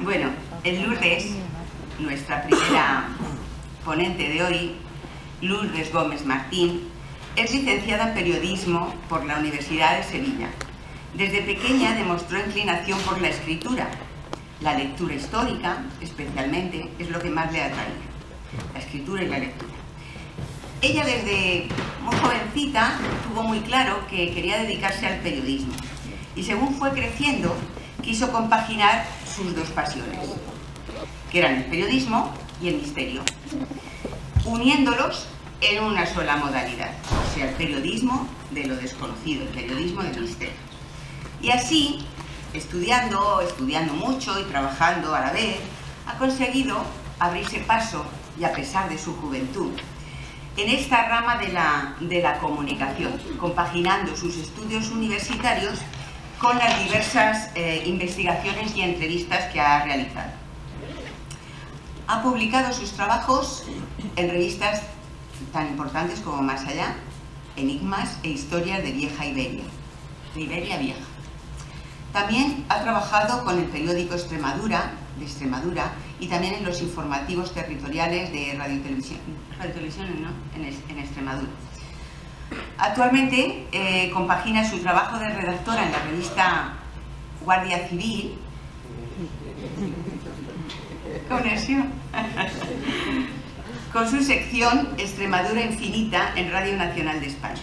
Bueno, Lourdes, nuestra primera ponente de hoy, Lourdes Gómez Martín, es licenciada en Periodismo por la Universidad de Sevilla. Desde pequeña demostró inclinación por la escritura. La lectura histórica, especialmente, es lo que más le atraía. La escritura y la lectura. Ella desde muy jovencita tuvo muy claro que quería dedicarse al periodismo y según fue creciendo quiso compaginar sus dos pasiones, que eran el periodismo y el misterio, uniéndolos en una sola modalidad, o sea, el periodismo de lo desconocido, el periodismo del misterio. Y así, estudiando mucho y trabajando a la vez, ha conseguido abrirse paso, y a pesar de su juventud, en esta rama de la comunicación, compaginando sus estudios universitarios con las diversas investigaciones y entrevistas que ha realizado. Ha publicado sus trabajos en revistas tan importantes como Más Allá, Enigmas e Historias de Vieja Iberia, de Iberia Vieja. También ha trabajado con el periódico Extremadura, y también en los informativos territoriales de Radio Televisión, ¿no? en Extremadura. Actualmente compagina su trabajo de redactora en la revista Guardia Civil con su sección Extremadura Infinita en Radio Nacional de España.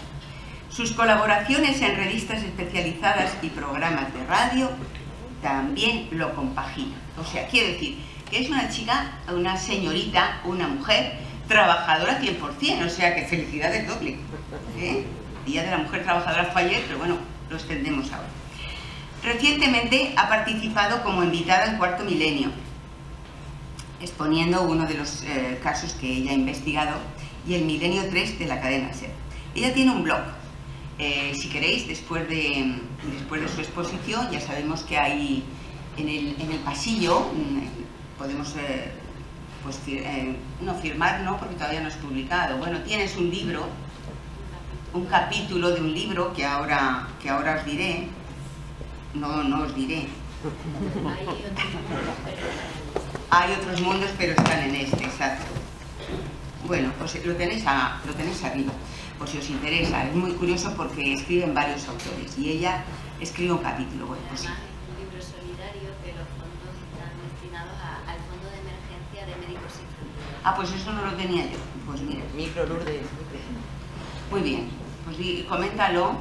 Sus colaboraciones en revistas especializadas y programas de radio también lo compagina. O sea, quiero decir que es una chica, una señorita, una mujer trabajadora 100%, o sea que felicidades doble. Día de la Mujer Trabajadora fue ayer, pero bueno, lo extendemos ahora. Recientemente ha participado como invitada en Cuarto Milenio, exponiendo uno de los casos que ella ha investigado, y el Milenio 3 de la cadena SER. Ella tiene un blog. Si queréis, después de su exposición, ya sabemos que hay en el pasillo, podemos no firmar, no, porque todavía no es publicado. Bueno, tienes un libro, un capítulo de un libro que ahora os diré. No os diré. Hay otros mundos, pero están en este, exacto. Bueno, pues lo tenéis arriba, por si os interesa. Es muy curioso porque escriben varios autores y ella escribe un capítulo. Bueno, pues sí. Un libro solidario que los fondos están destinados al Fondo de Emergencia de Médicos Sin Fronteras. Ah, pues eso no lo tenía yo. Pues mira. Micro Lourdes. Muy bien. Pues coméntalo,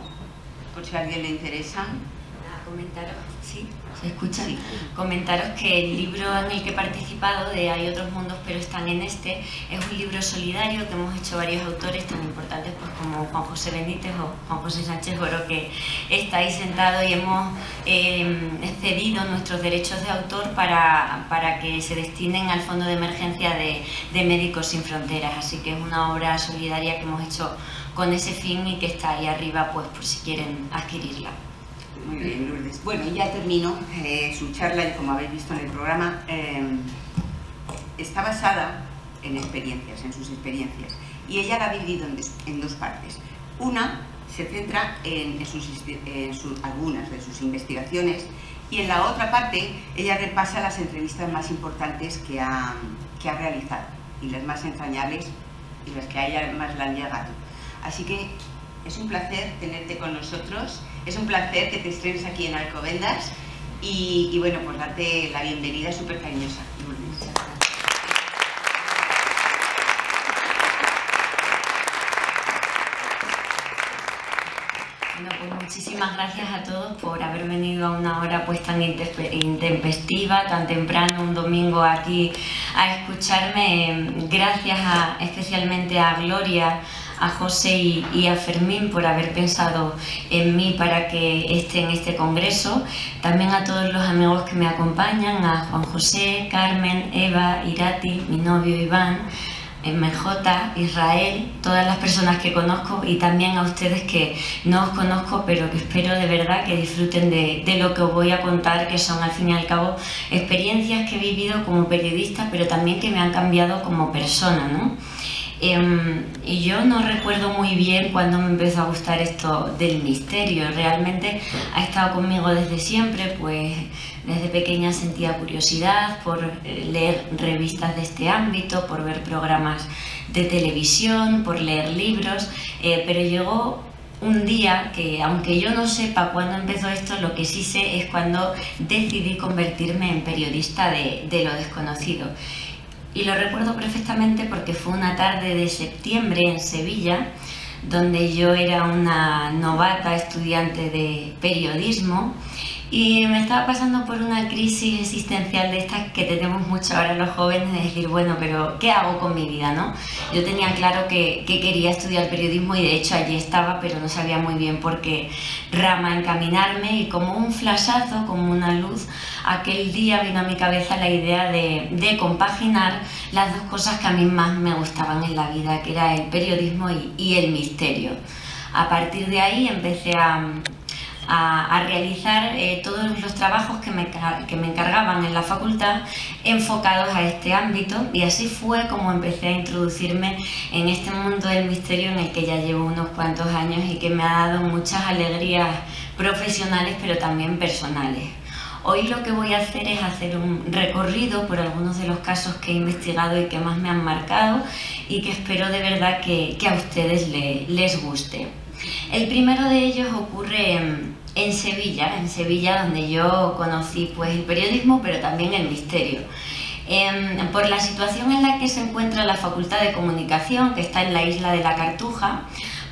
por si a alguien le interesa. Comentaros, ¿Sí? ¿se escucha? Sí. Comentaros que el libro en el que he participado, de Hay otros mundos pero están en este, es un libro solidario que hemos hecho varios autores tan importantes pues, como Juan José Benítez o Juan José Sánchez Oro, que estáis sentados, y hemos cedido nuestros derechos de autor para que se destinen al Fondo de Emergencia de Médicos Sin Fronteras. Así que es una obra solidaria que hemos hecho con ese fin y que está ahí arriba, pues por si quieren adquirirla. Muy bien, Lourdes. Bueno, ya termino su charla, y como habéis visto en el programa, está basada en experiencias, en sus experiencias, y ella la ha dividido en dos partes. Una se centra en algunas de sus investigaciones, y en la otra parte ella repasa las entrevistas más importantes que ha realizado, y las más entrañables y las que a ella más le han llegado. Así que es un placer tenerte con nosotros, es un placer que te estrenes aquí en Alcobendas y bueno, pues darte la bienvenida súper cariñosa. Muchas gracias. Bueno, pues muchísimas gracias a todos por haber venido a una hora pues tan intempestiva, tan temprano, un domingo aquí a escucharme. Gracias especialmente a Gloria, a José y a Fermín por haber pensado en mí para que esté en este congreso. También a todos los amigos que me acompañan, a Juan José, Carmen, Eva, Irati, mi novio Iván, MJ, Israel, todas las personas que conozco, y también a ustedes que no os conozco, pero que espero de verdad que disfruten de lo que os voy a contar, que son al fin y al cabo experiencias que he vivido como periodista, pero también que me han cambiado como persona, ¿no? Y yo no recuerdo muy bien cuándo me empezó a gustar esto del misterio. Realmente ha estado conmigo desde siempre, pues desde pequeña sentía curiosidad por leer revistas de este ámbito, por ver programas de televisión, por leer libros, pero llegó un día que, aunque yo no sepa cuándo empezó esto, lo que sí sé es cuando decidí convertirme en periodista de lo desconocido. Y lo recuerdo perfectamente porque fue una tarde de septiembre en Sevilla, donde yo era una novata estudiante de periodismo y me estaba pasando por una crisis existencial de estas que tenemos mucho ahora los jóvenes, de decir, bueno, pero ¿qué hago con mi vida, no? Yo tenía claro que quería estudiar periodismo y de hecho allí estaba, pero no sabía muy bien por qué rama encaminarme, y como un flashazo, como una luz, aquel día vino a mi cabeza la idea de compaginar las dos cosas que a mí más me gustaban en la vida, que era el periodismo y el misterio. A partir de ahí empecé a realizar todos los trabajos que me encargaban en la facultad enfocados a este ámbito, y así fue como empecé a introducirme en este mundo del misterio en el que ya llevo unos cuantos años y que me ha dado muchas alegrías profesionales pero también personales. Hoy lo que voy a hacer es hacer un recorrido por algunos de los casos que he investigado y que más me han marcado y que espero de verdad que a ustedes les guste. El primero de ellos ocurre en Sevilla, donde yo conocí pues el periodismo pero también el misterio. Por la situación en la que se encuentra la Facultad de Comunicación, que está en la isla de la Cartuja,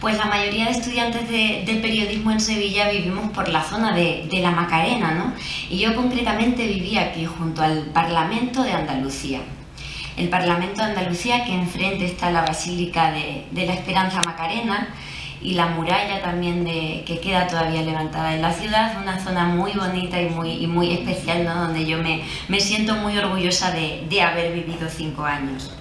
pues la mayoría de estudiantes de periodismo en Sevilla vivimos por la zona de la Macarena, ¿no? Y yo concretamente vivía aquí junto al Parlamento de Andalucía. El Parlamento de Andalucía, que enfrente está la Basílica de la Esperanza Macarena y la muralla también que queda todavía levantada en la ciudad, una zona muy bonita y muy especial, ¿no? Donde yo me siento muy orgullosa de haber vivido 5 años.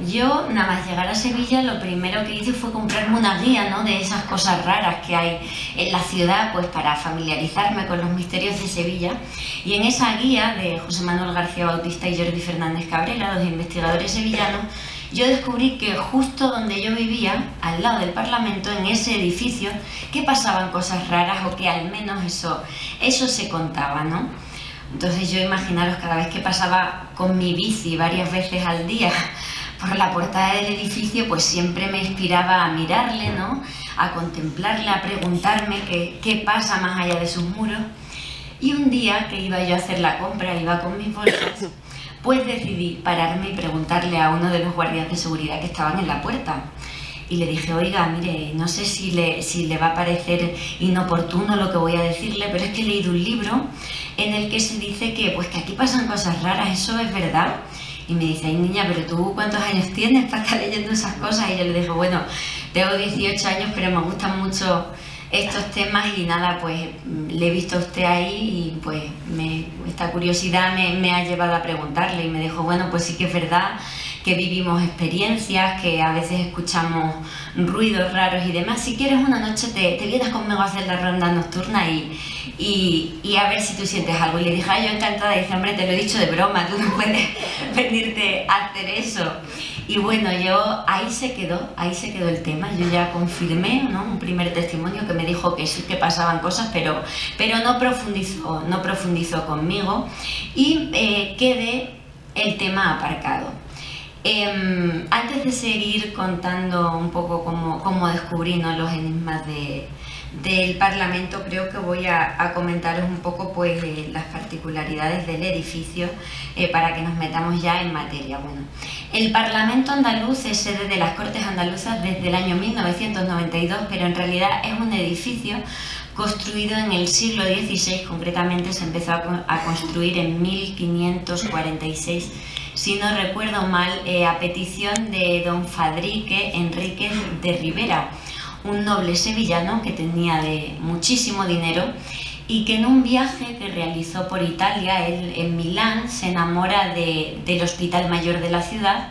Yo, nada más llegar a Sevilla, lo primero que hice fue comprarme una guía, ¿no? De esas cosas raras que hay en la ciudad, pues para familiarizarme con los misterios de Sevilla. Y en esa guía de José Manuel García Bautista y Jordi Fernández Cabrera, dos investigadores sevillanos, yo descubrí que justo donde yo vivía, al lado del Parlamento, en ese edificio, que pasaban cosas raras, o que al menos eso se contaba, ¿no? Entonces yo, imaginaros, cada vez que pasaba con mi bici varias veces al día por la portada del edificio, pues siempre me inspiraba a mirarle, ¿no? A contemplarle, a preguntarme qué pasa más allá de sus muros. Y un día que iba yo a hacer la compra, iba con mis bolsas, pues decidí pararme y preguntarle a uno de los guardias de seguridad que estaban en la puerta. Y le dije, oiga, mire, no sé si le va a parecer inoportuno lo que voy a decirle, pero es que he leído un libro en el que se dice que aquí pasan cosas raras, ¿eso es verdad? Y me dice, ay niña, pero tú ¿cuántos años tienes para estar leyendo esas cosas? Y yo le dije, bueno, tengo 18 años, pero me gustan mucho estos temas y nada, pues le he visto a usted ahí y pues esta curiosidad me ha llevado a preguntarle, y me dijo, bueno, pues sí que es verdad que vivimos experiencias, que a veces escuchamos ruidos raros y demás. Si quieres una noche te vienes conmigo a hacer la ronda nocturna y a ver si tú sientes algo. Y le dije, ay, yo encantada. Y dice, hombre, te lo he dicho de broma, tú no puedes venirte a hacer eso. Y bueno, ahí se quedó el tema. Yo ya confirmé, ¿no? Un primer testimonio que me dijo que sí que pasaban cosas, pero no profundizó conmigo, y quedé el tema aparcado. Antes de seguir contando un poco cómo descubrí, ¿no? Los enigmas del Parlamento, creo que voy a comentaros un poco pues, las particularidades del edificio para que nos metamos ya en materia. Bueno, el Parlamento andaluz es sede de las Cortes Andaluzas desde el año 1992, pero en realidad es un edificio construido en el siglo XVI, concretamente se empezó a construir en 1546, si no recuerdo mal, a petición de don Fadrique Enríquez de Rivera, un noble sevillano que tenía muchísimo dinero y que en un viaje que realizó por Italia, él en Milán, se enamora del Hospital Mayor de la ciudad.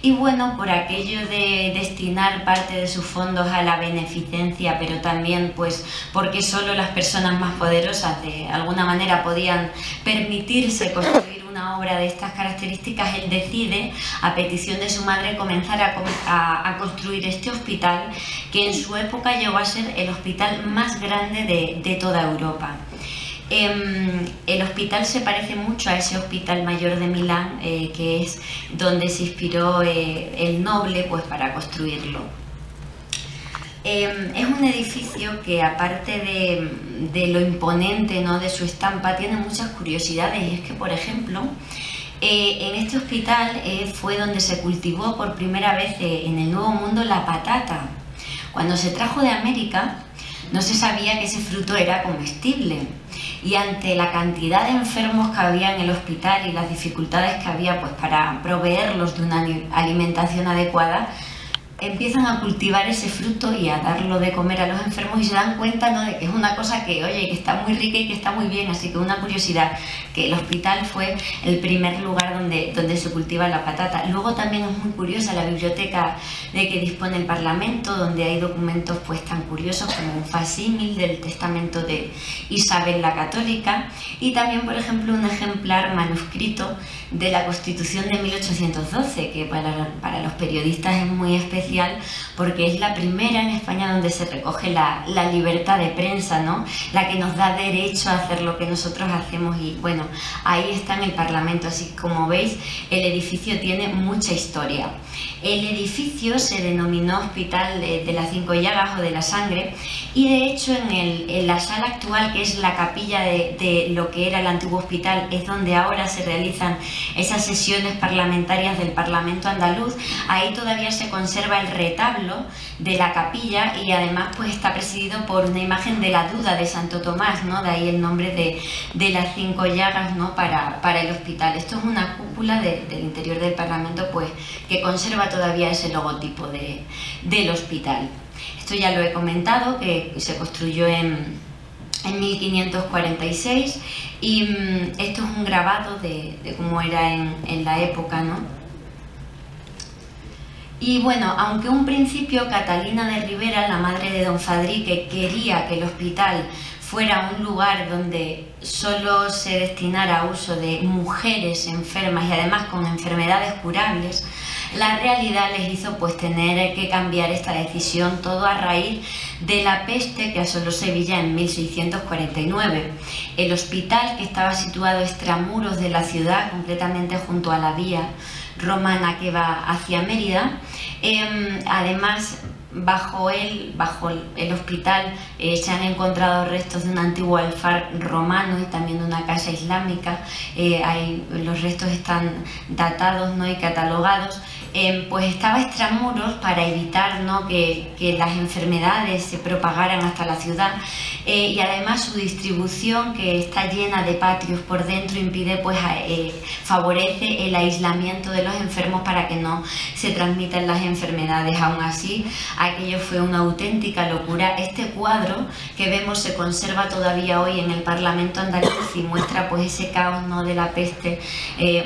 Y bueno, por aquello de destinar parte de sus fondos a la beneficencia, pero también pues porque solo las personas más poderosas de alguna manera podían permitirse construir una obra de estas características, él decide, a petición de su madre, comenzar a construir este hospital, que en su época llegó a ser el hospital más grande de toda Europa. El hospital se parece mucho a ese Hospital Mayor de Milán, que es donde se inspiró el noble pues, para construirlo. Es un edificio que, aparte de lo imponente, ¿no?, de su estampa, tiene muchas curiosidades. Y es que, por ejemplo, en este hospital fue donde se cultivó por primera vez en el Nuevo Mundo la patata. Cuando se trajo de América, no se sabía que ese fruto era comestible. Y ante la cantidad de enfermos que había en el hospital y las dificultades que había pues, para proveerlos de una alimentación adecuada, empiezan a cultivar ese fruto y a darlo de comer a los enfermos y se dan cuenta, ¿no?, de que es una cosa que, oye, que está muy rica y que está muy bien. Así que una curiosidad, que el hospital fue el primer lugar donde se cultiva la patata. Luego también es muy curiosa la biblioteca de que dispone el Parlamento, donde hay documentos pues tan curiosos como un facsímil del testamento de Isabel la Católica y también, por ejemplo, un ejemplar manuscrito de la Constitución de 1812, que para los periodistas es muy especial porque es la primera en España donde se recoge la libertad de prensa, ¿no?, la que nos da derecho a hacer lo que nosotros hacemos. Y bueno, ahí está en el Parlamento. Así que, como veis, el edificio tiene mucha historia. El edificio se denominó Hospital de las Cinco Llagas o de la Sangre, y de hecho en la sala actual, que es la capilla de lo que era el antiguo hospital, es donde ahora se realizan esas sesiones parlamentarias del Parlamento andaluz. Ahí todavía se conserva el retablo de la capilla y además pues está presidido por una imagen de la Duda de Santo Tomás, ¿no?, de ahí el nombre de las Cinco Llagas, ¿no?, para el hospital. Esto es una cúpula del interior del Parlamento pues que conserva todavía ese logotipo del hospital. Esto ya lo he comentado, que se construyó en 1546 y esto es un grabado de cómo era en la época, ¿no? Y bueno, aunque un principio Catalina de Rivera, la madre de don Fadrique, quería que el hospital fuera un lugar donde solo se destinara a uso de mujeres enfermas y además con enfermedades curables, la realidad les hizo pues tener que cambiar esta decisión, todo a raíz de la peste que asoló Sevilla en 1649. El hospital, que estaba situado extramuros de la ciudad, concretamente junto a la vía romana que va hacia Mérida, además bajo el hospital se han encontrado restos de un antiguo alfar romano y también de una casa islámica. Los restos están datados, ¿no?, y catalogados. Pues estaba extramuros para evitar, ¿no?, que las enfermedades se propagaran hasta la ciudad, y además su distribución, que está llena de patios por dentro, impide, pues favorece el aislamiento de los enfermos para que no se transmitan las enfermedades. Aún así, aquello fue una auténtica locura. Este cuadro que vemos se conserva todavía hoy en el Parlamento andaluz y muestra pues ese caos, ¿no?, de la peste,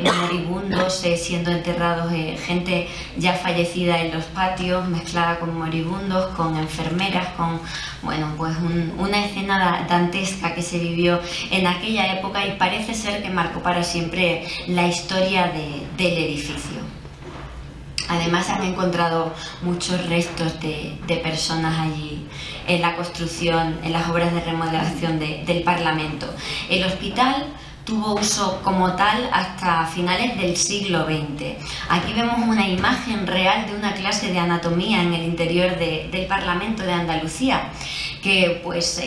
moribundos siendo enterrados, gente ya fallecida en los patios, mezclada con moribundos, con enfermeras, con, bueno, pues una escena dantesca que se vivió en aquella época y parece ser que marcó para siempre la historia del edificio. Además, se han encontrado muchos restos de personas allí en la construcción, en las obras de remodelación del Parlamento. El hospital tuvo uso como tal hasta finales del siglo XX. Aquí vemos una imagen real de una clase de anatomía en el interior del Parlamento de Andalucía. que pues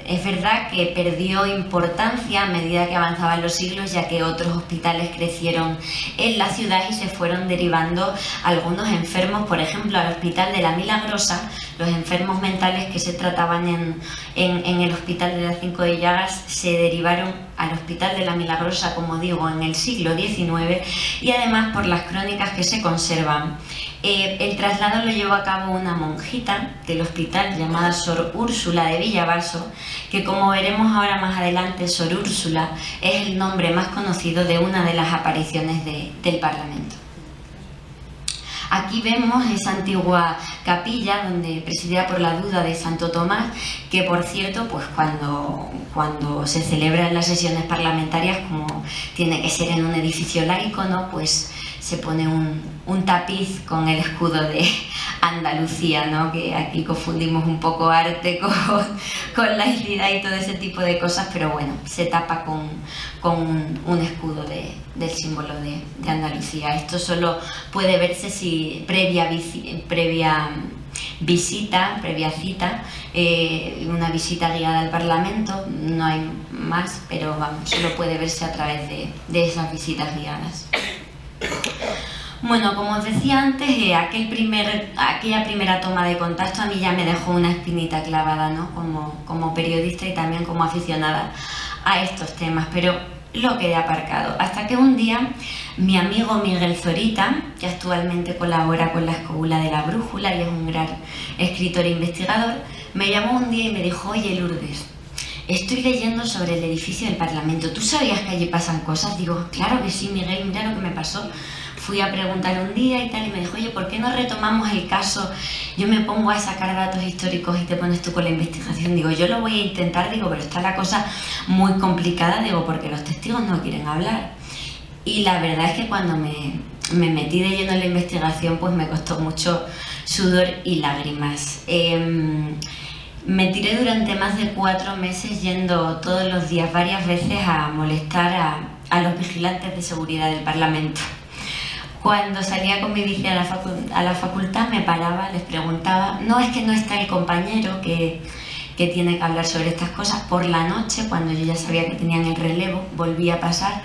es verdad que perdió importancia a medida que avanzaban los siglos, ya que otros hospitales crecieron en la ciudad y se fueron derivando algunos enfermos, por ejemplo, al Hospital de la Milagrosa. Los enfermos mentales que se trataban en el Hospital de las Cinco de Llagas se derivaron al Hospital de la Milagrosa, como digo, en el siglo XIX, y además por las crónicas que se conservan. El traslado lo llevó a cabo una monjita del hospital llamada Sor Úrsula de Villavaso, que, como veremos ahora más adelante, Sor Úrsula es el nombre más conocido de una de las apariciones del Parlamento. Aquí vemos esa antigua capilla presidida por la Duda de Santo Tomás, que por cierto, pues cuando se celebran las sesiones parlamentarias, como tiene que ser en un edificio laico, ¿no?, pues se pone un tapiz con el escudo de Andalucía, ¿no?, que aquí confundimos un poco arte con laicidad y todo ese tipo de cosas, pero bueno, se tapa con un escudo del símbolo de Andalucía. Esto solo puede verse si previa cita, una visita guiada al Parlamento. No hay más, pero vamos, solo puede verse a través de esas visitas guiadas. Bueno, como os decía antes, aquella primera toma de contacto a mí ya me dejó una espinita clavada, ¿no?, como periodista y también como aficionada a estos temas, pero lo quedé aparcado. Hasta que un día mi amigo Miguel Zorita, que actualmente colabora con la Escóbula de la Brújula y es un gran escritor e investigador, me llamó un día y me dijo: oye, Lourdes, estoy leyendo sobre el edificio del Parlamento. ¿Tú sabías que allí pasan cosas? Digo, claro que sí, Miguel, mira lo que me pasó. Fui a preguntar un día y tal, y me dijo: oye, ¿por qué no retomamos el caso? Yo me pongo a sacar datos históricos y te pones tú con la investigación. Digo, yo lo voy a intentar, digo, pero está la cosa muy complicada, digo, porque los testigos no quieren hablar. Y la verdad es que cuando me metí de lleno en la investigación, pues me costó mucho sudor y lágrimas. Me tiré durante más de 4 meses yendo todos los días, varias veces, a molestar a los vigilantes de seguridad del Parlamento. Cuando salía con mi bici a la facultad me paraba, les preguntaba, no, es que no está el compañero que tiene que hablar sobre estas cosas. Por la noche, cuando yo ya sabía que tenían el relevo, volví a pasar,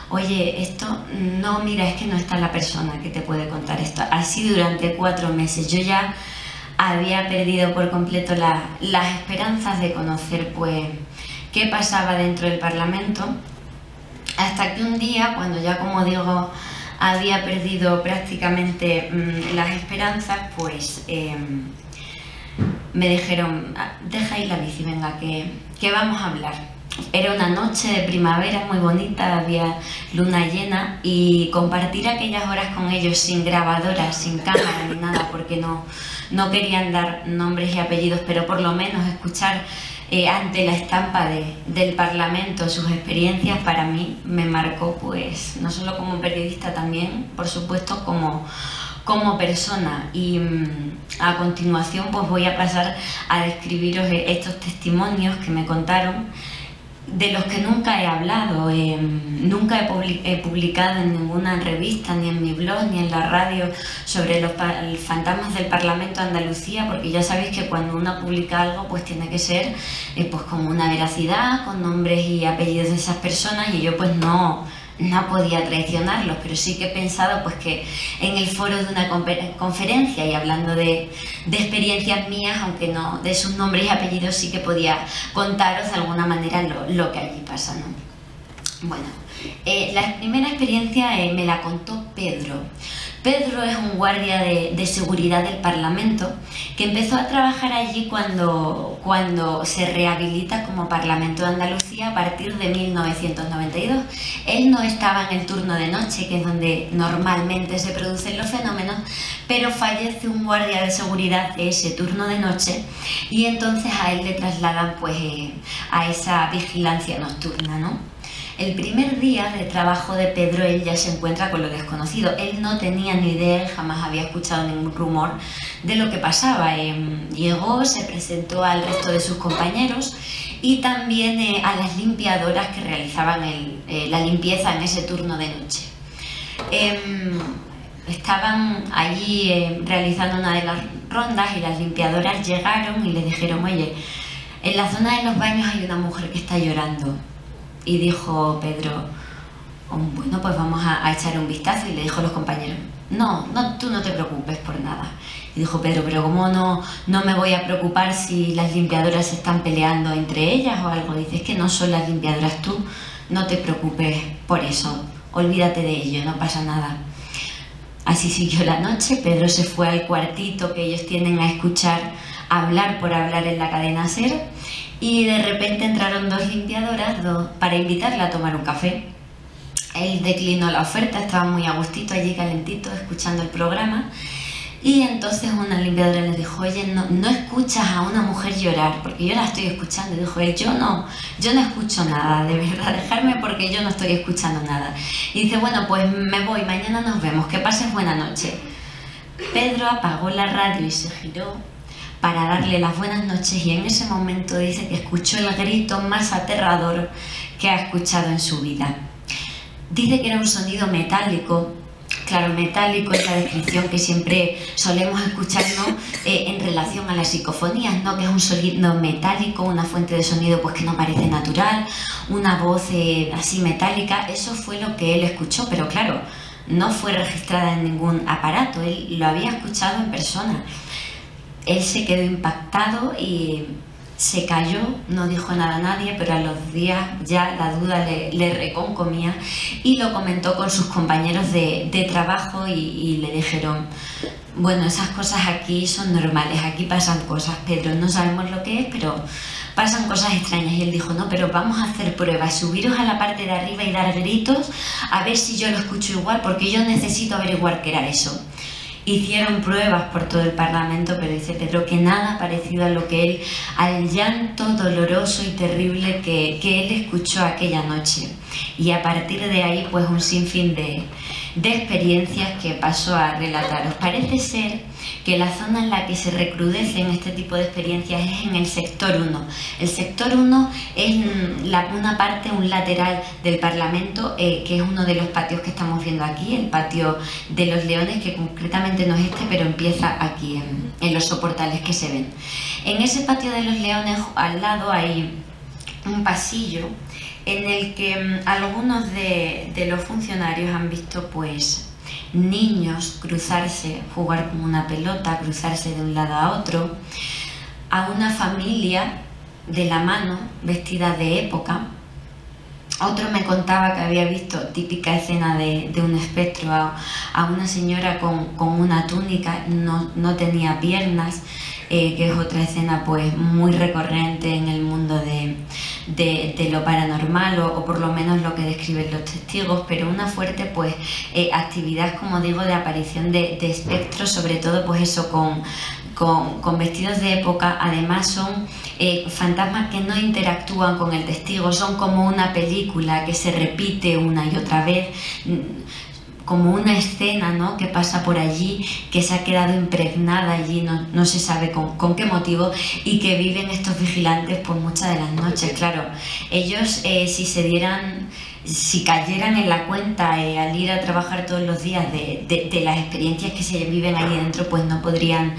oye, esto, no, mira, es que no está la persona que te puede contar esto. Así durante 4 meses. Yo ya había perdido por completo las esperanzas de conocer, pues, qué pasaba dentro del Parlamento, hasta que un día, cuando ya, como digo, había perdido prácticamente las esperanzas, pues me dijeron: deja ahí la bici, venga, que vamos a hablar. Era una noche de primavera muy bonita, había luna llena, y compartir aquellas horas con ellos sin grabadora, sin cámara ni nada, porque no querían dar nombres y apellidos, pero por lo menos escuchar ante la estampa del Parlamento sus experiencias, para mí me marcó, pues, no solo como periodista, también, por supuesto, como persona. Y a continuación, pues, voy a pasar a describiros estos testimonios que me contaron, de los que nunca he hablado, nunca he publicado en ninguna revista, ni en mi blog, ni en la radio, sobre los fantasmas del Parlamento de Andalucía, porque ya sabéis que cuando uno publica algo, pues tiene que ser pues como una veracidad, con nombres y apellidos de esas personas, y yo pues no podía traicionarlos, pero sí que he pensado pues que en el foro de una conferencia y hablando de experiencias mías, aunque no de sus nombres y apellidos, sí que podía contaros de alguna manera lo que allí pasa, ¿no? Bueno, la primera experiencia me la contó Pedro. Pedro es un guardia de seguridad del Parlamento que empezó a trabajar allí cuando se rehabilita como Parlamento de Andalucía a partir de 1992. Él no estaba en el turno de noche, que es donde normalmente se producen los fenómenos, pero fallece un guardia de seguridad de ese turno de noche y entonces a él le trasladan pues a esa vigilancia nocturna, ¿no? El primer día de trabajo de Pedro, él ya se encuentra con lo desconocido. Él no tenía ni idea, jamás había escuchado ningún rumor de lo que pasaba. Llegó, se presentó al resto de sus compañeros y también a las limpiadoras que realizaban la limpieza en ese turno de noche. estaban allí realizando una de las rondas y las limpiadoras llegaron y le dijeron: oye, en la zona de los baños hay una mujer que está llorando. Y dijo Pedro: bueno, pues vamos a echar un vistazo. Y le dijo a los compañeros: no, tú no te preocupes por nada. Y dijo Pedro: pero ¿cómo no me voy a preocupar si las limpiadoras se están peleando entre ellas o algo? Dice: es que no son las limpiadoras, tú no te preocupes por eso, olvídate de ello, no pasa nada. Así siguió la noche. Pedro se fue al cuartito que ellos tienen a escuchar hablar por hablar en la cadena SER, y de repente entraron dos limpiadoras para invitarle a tomar un café. Él declinó la oferta, estaba muy a gustito allí calentito escuchando el programa, y entonces una limpiadora le dijo: oye, no escuchas a una mujer llorar, porque yo la estoy escuchando. Y dijo él: yo no escucho nada, de verdad, dejarme, porque yo no estoy escuchando nada. Y dice: bueno, pues me voy, mañana nos vemos, que pases buena noche. Pedro apagó la radio y se giró para darle las buenas noches, y en ese momento dice que escuchó el grito más aterrador que ha escuchado en su vida. Dice que era un sonido metálico. Claro, metálico es la descripción que siempre solemos escuchar, ¿no? En relación a las psicofonías, ¿no? Que es un sonido metálico, una fuente de sonido pues que no parece natural, una voz así metálica. Eso fue lo que él escuchó, pero claro, no fue registrada en ningún aparato, él lo había escuchado en persona. Él se quedó impactado y se cayó, no dijo nada a nadie, pero a los días ya la duda le reconcomía, y lo comentó con sus compañeros de trabajo y le dijeron: bueno, esas cosas aquí son normales, aquí pasan cosas, Pedro, no sabemos lo que es, pero pasan cosas extrañas. Y él dijo: no, pero vamos a hacer pruebas, subiros a la parte de arriba y dar gritos, a ver si yo lo escucho igual, porque yo necesito averiguar qué era eso. Hicieron pruebas por todo el Parlamento, pero dice Pedro que nada parecido a lo que él, al llanto doloroso y terrible que él escuchó aquella noche. Y a partir de ahí, pues un sinfín de experiencias que pasó a relataros. Parece ser que la zona en la que se recrudecen este tipo de experiencias es en el sector 1. El sector 1 es una parte, un lateral del Parlamento, que es uno de los patios que estamos viendo aquí, el patio de los Leones, que concretamente no es este, pero empieza aquí, en los soportales que se ven. En ese patio de los Leones, al lado hay un pasillo en el que algunos de los funcionarios han visto pues niños cruzarse, jugar con una pelota, cruzarse de un lado a otro, a una familia de la mano vestida de época. Otro me contaba que había visto, típica escena de un espectro, a una señora con una túnica, no tenía piernas, que es otra escena pues muy recurrente en el mundo de lo paranormal, o por lo menos lo que describen los testigos, pero una fuerte pues actividad, como digo, de aparición de espectros, sobre todo pues eso, con vestidos de época. Además son fantasmas que no interactúan con el testigo, son como una película que se repite una y otra vez, como una escena, ¿no?, que pasa por allí, que se ha quedado impregnada allí, no se sabe con qué motivo, y que viven estos vigilantes pues muchas de las noches. Claro, ellos si cayeran en la cuenta al ir a trabajar todos los días de las experiencias que se viven ahí dentro, pues no podrían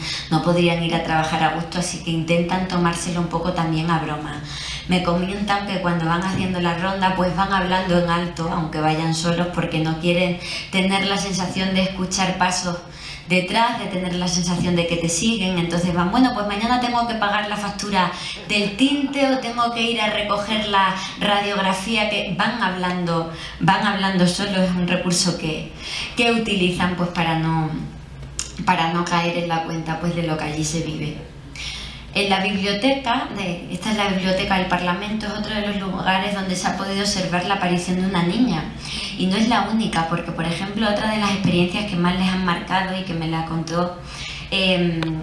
ir a trabajar a gusto, así que intentan tomárselo un poco también a broma. Me comentan que cuando van haciendo la ronda pues van hablando en alto, aunque vayan solos, porque no quieren tener la sensación de escuchar pasos detrás, de tener la sensación de que te siguen. Entonces van: bueno, pues mañana tengo que pagar la factura del tinte, o tengo que ir a recoger la radiografía, que van hablando solos. Es un recurso que utilizan pues para no caer en la cuenta pues de lo que allí se vive. En la biblioteca, esta es la biblioteca del Parlamento, es otro de los lugares donde se ha podido observar la aparición de una niña. Y no es la única, porque por ejemplo otra de las experiencias que más les han marcado y que me la contó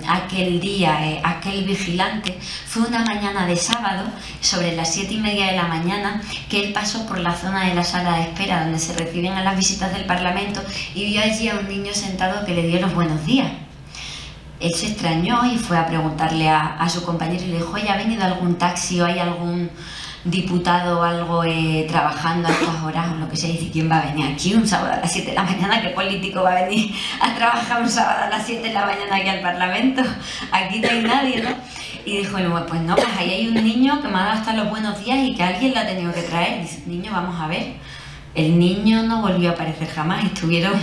aquel día, aquel vigilante, fue una mañana de sábado, sobre las 7:30 de la mañana, que él pasó por la zona de la sala de espera donde se reciben a las visitas del Parlamento y vio allí a un niño sentado que le dio los buenos días. él se extrañó y fue a preguntarle a su compañero y le dijo: oye, ¿ha venido algún taxi o hay algún diputado o algo trabajando a estas horas o lo que sea? Dice: ¿quién va a venir aquí un sábado a las 7 de la mañana? ¿Qué político va a venir a trabajar un sábado a las 7 de la mañana aquí al Parlamento? Aquí no hay nadie, ¿no? Y dijo: pues no, pues ahí hay un niño que me ha dado hasta los buenos días y que alguien lo ha tenido que traer. Dice: niño, vamos a ver. El niño no volvió a aparecer jamás. Estuvieron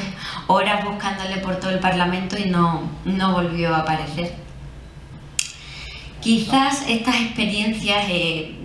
horas buscándole por todo el Parlamento y no volvió a aparecer. Quizás estas experiencias,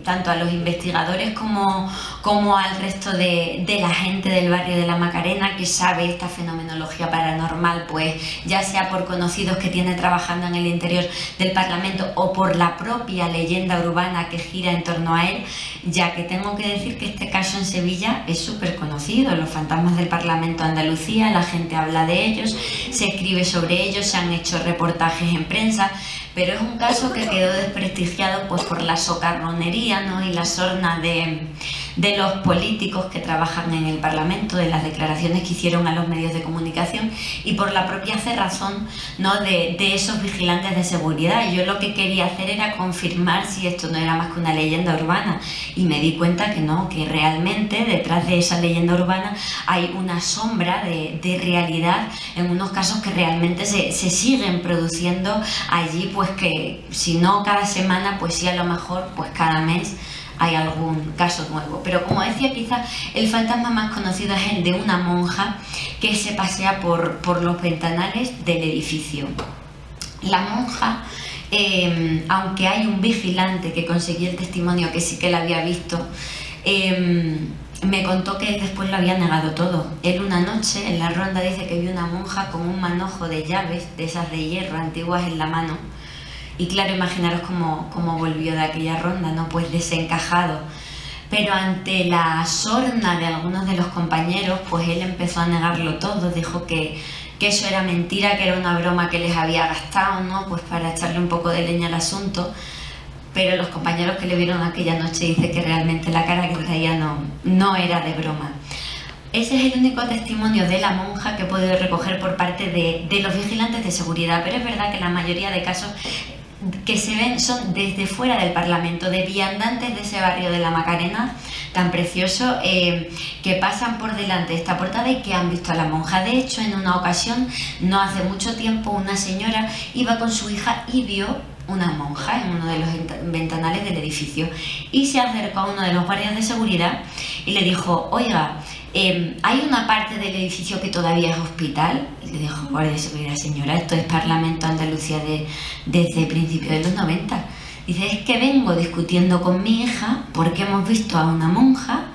tanto a los investigadores como al resto de la gente del barrio de la Macarena que sabe esta fenomenología paranormal, pues ya sea por conocidos que tiene trabajando en el interior del Parlamento o por la propia leyenda urbana que gira en torno a él, ya que tengo que decir que este caso en Sevilla es súper conocido. Los fantasmas del Parlamento de Andalucía, la gente habla de ellos, se escribe sobre ellos, se han hecho reportajes en prensa, pero es un caso que quedó desprestigiado pues por la socarronería, ¿no?, y la sorna de los políticos que trabajan en el Parlamento, de las declaraciones que hicieron a los medios de comunicación y por la propia cerrazón, ¿no?, de esos vigilantes de seguridad. Y yo lo que quería hacer era confirmar si esto no era más que una leyenda urbana, y me di cuenta que no, que realmente detrás de esa leyenda urbana hay una sombra de realidad en unos casos que realmente se siguen produciendo allí, pues que si no cada semana, pues sí, a lo mejor pues cada mes hay algún caso nuevo. Pero como decía, quizás el fantasma más conocido es el de una monja que se pasea por los ventanales del edificio. La monja, aunque hay un vigilante que consiguió el testimonio que sí que la había visto, me contó que él después lo había negado todo. Él una noche en la ronda dice que vio una monja con un manojo de llaves, de esas de hierro antiguas, en la mano. Y claro, imaginaros cómo volvió de aquella ronda, ¿no? Pues desencajado. Pero ante la sorna de algunos de los compañeros, pues él empezó a negarlo todo. Dijo que eso era mentira, que era una broma que les había gastado, ¿no?, pues para echarle un poco de leña al asunto. Pero los compañeros que le vieron aquella noche dicen que realmente la cara que traía no era de broma. Ese es el único testimonio de la monja que he podido recoger por parte de los vigilantes de seguridad, pero es verdad que la mayoría de casos que se ven son desde fuera del Parlamento, de viandantes de ese barrio de la Macarena tan precioso, que pasan por delante de esta portada y que han visto a la monja. De hecho, en una ocasión, no hace mucho tiempo, una señora iba con su hija y vio una monja en uno de los ventanales del edificio, y se acercó a uno de los guardias de seguridad y le dijo: oiga, ¿hay una parte del edificio que todavía es hospital? Y le dijo: guardia de seguridad, señora, esto es Parlamento Andalucía desde principios de los 90. Dice: es que vengo discutiendo con mi hija porque hemos visto a una monja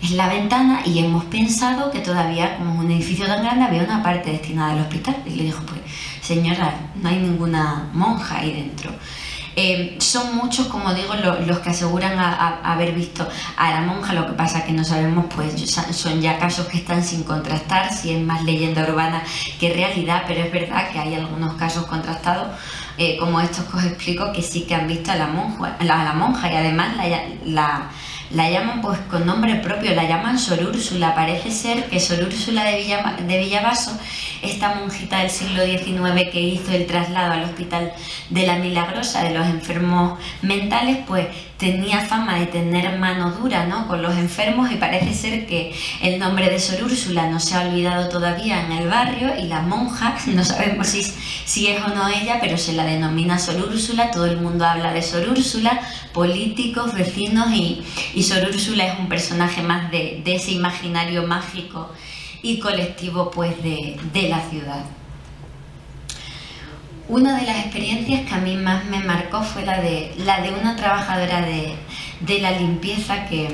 en la ventana y hemos pensado que todavía, como es un edificio tan grande, había una parte destinada al hospital. Y le dijo: pues señora, no hay ninguna monja ahí dentro. Son muchos, como digo, los que aseguran haber visto a la monja. Lo que pasa que no sabemos, pues son ya casos que están sin contrastar, si es más leyenda urbana que realidad, pero es verdad que hay algunos casos contrastados, como estos que os explico, que sí que han visto a la monja, y además la llaman pues con nombre propio, la llaman Sor Úrsula. Parece ser que Sor Úrsula de Villavaso, esta monjita del siglo XIX que hizo el traslado al Hospital de la Milagrosa de los enfermos mentales, pues tenía fama de tener mano dura, ¿no?, con los enfermos, y parece ser que el nombre de Sor Úrsula no se ha olvidado todavía en el barrio, y la monja, no sabemos si es o no ella, pero se la denomina Sor Úrsula. Todo el mundo habla de Sor Úrsula, políticos, vecinos, y Sor Úrsula es un personaje más de ese imaginario mágico y colectivo, pues de la ciudad. Una de las experiencias que a mí más me marcó fue la de una trabajadora de la limpieza que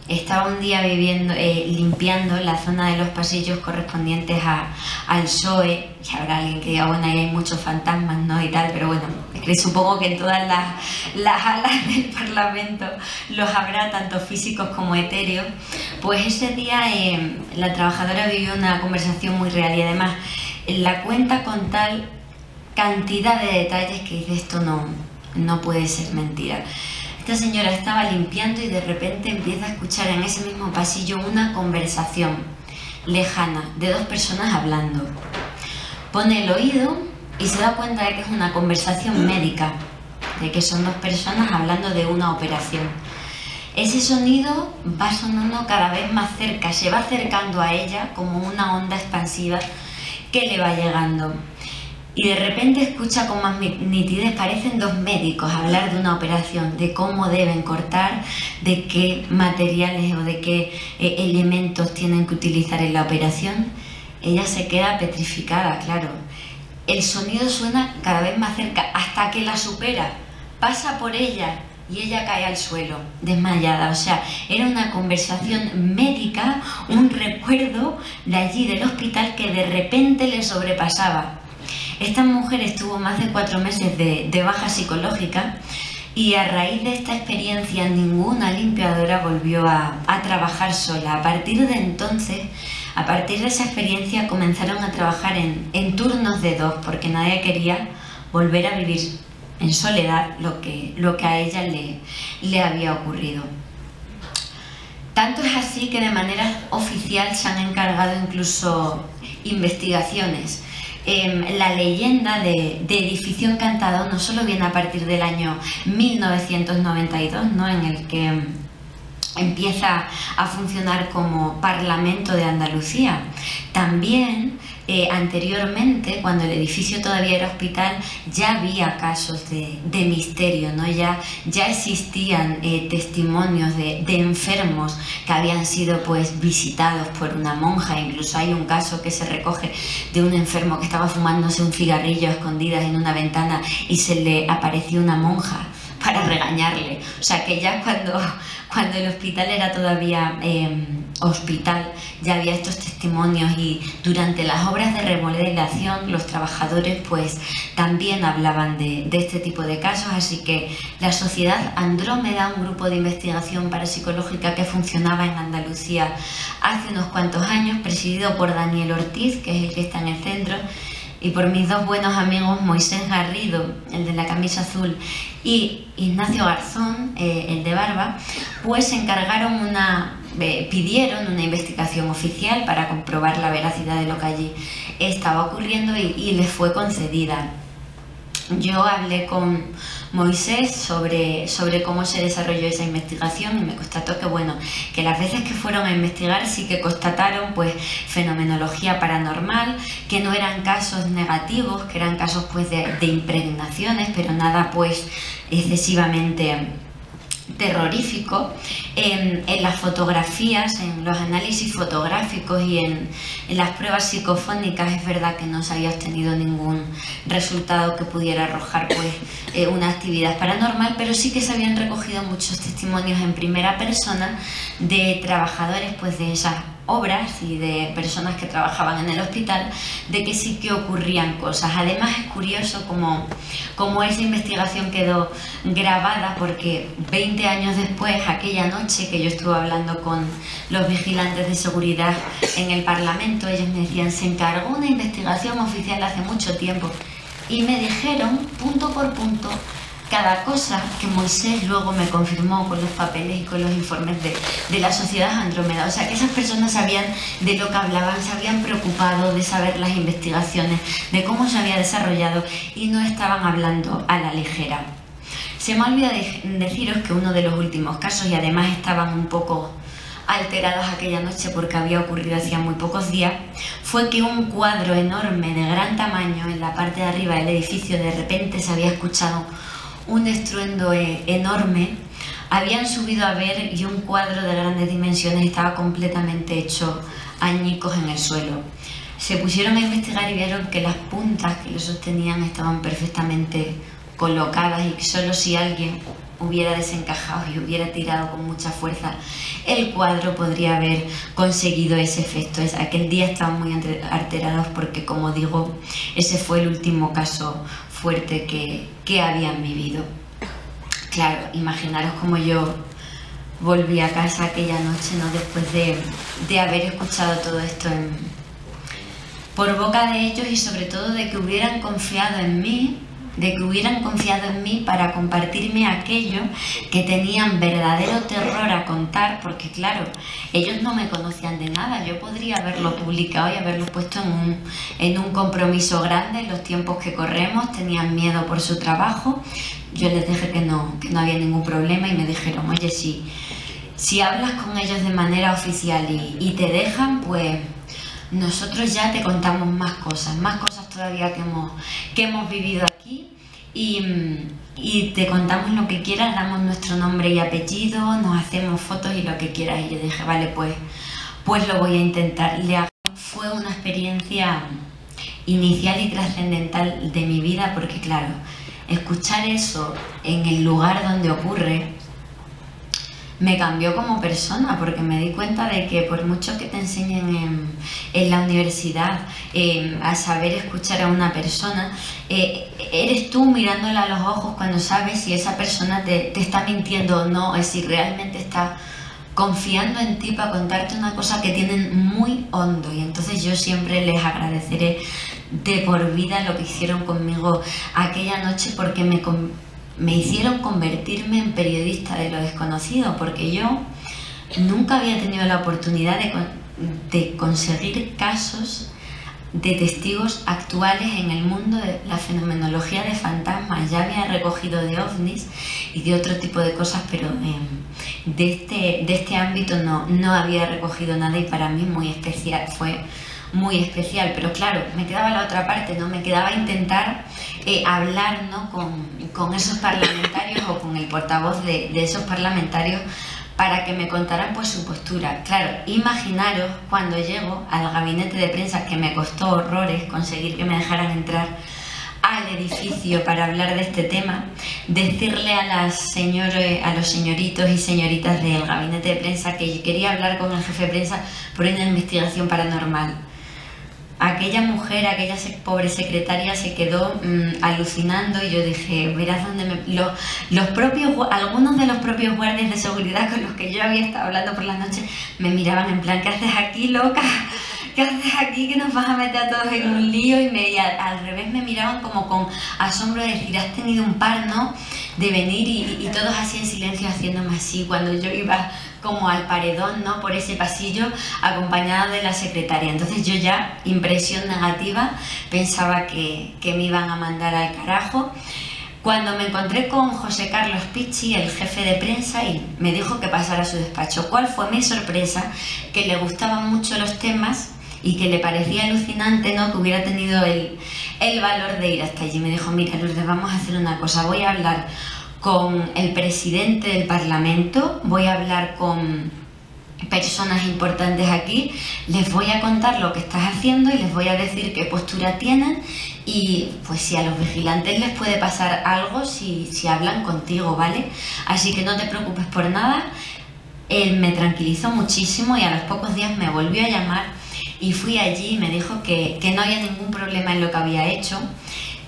estaba un día limpiando la zona de los pasillos correspondientes al PSOE, y habrá alguien que diga: bueno, ahí hay muchos fantasmas, ¿no?, y tal, pero bueno, es que supongo que en todas las alas del Parlamento los habrá, tanto físicos como etéreos. Pues ese día la trabajadora vivió una conversación muy real, y además la cuenta con tal cantidad de detalles que dice: esto no puede ser mentira. Esta señora estaba limpiando y de repente empieza a escuchar en ese mismo pasillo una conversación lejana de dos personas hablando. Pone el oído y se da cuenta de que es una conversación médica, de que son dos personas hablando de una operación. Ese sonido va sonando cada vez más cerca, se va acercando a ella como una onda expansiva que le va llegando. Y de repente escucha con más nitidez, parecen dos médicos hablar de una operación, de cómo deben cortar, de qué materiales o de qué elementos tienen que utilizar en la operación. Ella se queda petrificada, claro. El sonido suena cada vez más cerca hasta que la supera, pasa por ella y ella cae al suelo, desmayada. O sea, era una conversación médica, un recuerdo de allí del hospital que de repente le sobrepasaba. Esta mujer estuvo más de 4 meses de baja psicológica y a raíz de esta experiencia ninguna limpiadora volvió a trabajar sola. A partir de entonces, a partir de esa experiencia comenzaron a trabajar en turnos de 2 porque nadie quería volver a vivir en soledad lo que a ella le había ocurrido. Tanto es así que de manera oficial se han encargado incluso investigaciones. La leyenda de Edificio Encantado no solo viene a partir del año 1992, ¿no?, en el que empieza a funcionar como Parlamento de Andalucía. También anteriormente, cuando el edificio todavía era hospital, ya había casos de misterio, ¿no? Ya existían testimonios de enfermos que habían sido pues visitados por una monja. Incluso hay un caso que se recoge de un enfermo que estaba fumándose un cigarrillo a escondidas en una ventana y se le apareció una monja para regañarle. O sea que ya cuando el hospital era todavía hospital, ya había estos testimonios, y durante las obras de remodelación los trabajadores pues también hablaban de este tipo de casos. Así que la Sociedad Andrómeda, un grupo de investigación parapsicológica que funcionaba en Andalucía hace unos cuantos años, presidido por Daniel Ortiz, que es el que está en el centro, y por mis dos buenos amigos Moisés Garrido, el de la camisa azul, y Ignacio Garzón, el de barba, pues se encargaron pidieron una investigación oficial para comprobar la veracidad de lo que allí estaba ocurriendo y les fue concedida. Yo hablé con Moisés sobre cómo se desarrolló esa investigación y me constató que, bueno, que las veces que fueron a investigar sí que constataron pues fenomenología paranormal, que no eran casos negativos, que eran casos pues de impregnaciones, pero nada pues excesivamente terrorífico. En las fotografías, en los análisis fotográficos y en las pruebas psicofónicas es verdad que no se había obtenido ningún resultado que pudiera arrojar pues una actividad paranormal, pero sí que se habían recogido muchos testimonios en primera persona de trabajadores pues de esas obras y de personas que trabajaban en el hospital, de que sí que ocurrían cosas. Además es curioso como esa investigación quedó grabada, porque 20 años después, aquella noche que yo estuve hablando con los vigilantes de seguridad en el Parlamento, ellos me decían: se encargó una investigación oficial hace mucho tiempo, y me dijeron punto por punto cada cosa que Moisés luego me confirmó con los papeles y con los informes de la Sociedad Andrómeda. O sea que esas personas sabían de lo que hablaban, se habían preocupado de saber las investigaciones, de cómo se había desarrollado, y no estaban hablando a la ligera. Se me olvida deciros que uno de los últimos casos, y además estaban un poco alterados aquella noche porque había ocurrido hacía muy pocos días, fue que un cuadro enorme de gran tamaño en la parte de arriba del edificio, de repente se había escuchado un estruendo enorme, habían subido a ver, y un cuadro de grandes dimensiones estaba completamente hecho añicos en el suelo. Se pusieron a investigar y vieron que las puntas que lo sostenían estaban perfectamente colocadas, y que solo si alguien hubiera desencajado y hubiera tirado con mucha fuerza, el cuadro podría haber conseguido ese efecto. Aquel día estaban muy alterados porque, como digo, ese fue el último caso fuerte que habían vivido. Claro, imaginaros cómo yo volví a casa aquella noche, ¿no?, después de haber escuchado todo esto por boca de ellos, y sobre todo de que hubieran confiado en mí de que hubieran confiado en mí para compartirme aquello que tenían verdadero terror a contar, porque claro, ellos no me conocían de nada. Yo podría haberlo publicado y haberlo puesto en un compromiso grande en los tiempos que corremos. Tenían miedo por su trabajo. Yo les dije que no había ningún problema y me dijeron, oye, si hablas con ellos de manera oficial y te dejan, pues nosotros ya te contamos más cosas todavía que hemos vivido aquí y te contamos lo que quieras, damos nuestro nombre y apellido, nos hacemos fotos y lo que quieras. Y yo dije, vale, pues lo voy a intentar. Fue una experiencia inicial y trascendental de mi vida, porque claro, escuchar eso en el lugar donde ocurre me cambió como persona, porque me di cuenta de que por mucho que te enseñen en la universidad a saber escuchar a una persona, eres tú mirándola a los ojos cuando sabes si esa persona te está mintiendo o no, es si realmente está confiando en ti para contarte una cosa que tienen muy hondo. Y entonces yo siempre les agradeceré de por vida lo que hicieron conmigo aquella noche, porque me hicieron convertirme en periodista de lo desconocido, porque yo nunca había tenido la oportunidad de conseguir casos de testigos actuales en el mundo de la fenomenología de fantasmas. Ya había recogido de ovnis y de otro tipo de cosas, pero de este ámbito no había recogido nada, y para mí fue muy especial. Pero claro, me quedaba la otra parte, ¿no? Me quedaba intentar hablar, ¿no?, con esos parlamentarios o con el portavoz de esos parlamentarios para que me contaran pues su postura. Claro, imaginaros cuando llego al gabinete de prensa, que me costó horrores conseguir que me dejaran entrar al edificio para hablar de este tema, decirle a los señoritos y señoritas del gabinete de prensa que yo quería hablar con el jefe de prensa por una investigación paranormal. Aquella mujer, aquella pobre secretaria se quedó alucinando, y yo dije, verás dónde algunos de los propios guardias de seguridad con los que yo había estado hablando por las noches me miraban en plan, ¿qué haces aquí, loca? ¿Qué haces aquí, que nos vas a meter a todos en un lío? Y al revés me miraban como con asombro, de decir, has tenido un par, ¿no?, de venir, y todos así en silencio haciéndome así, cuando yo iba como al paredón, ¿no?, por ese pasillo, acompañada de la secretaria. Entonces yo ya, impresión negativa, pensaba que me iban a mandar al carajo, cuando me encontré con José Carlos Picchi, el jefe de prensa, y me dijo que pasara a su despacho. ¿Cuál fue mi sorpresa? Que le gustaban mucho los temas y que le parecía alucinante, ¿no?, que hubiera tenido el valor de ir hasta allí. Me dijo, mira, Lourdes, vamos a hacer una cosa, voy a hablar con el presidente del Parlamento, voy a hablar con personas importantes aquí, les voy a contar lo que estás haciendo y les voy a decir qué postura tienen, y pues si a los vigilantes les puede pasar algo si hablan contigo, ¿vale? Así que no te preocupes por nada. Él me tranquilizó muchísimo y a los pocos días me volvió a llamar y fui allí y me dijo que no había ningún problema en lo que había hecho,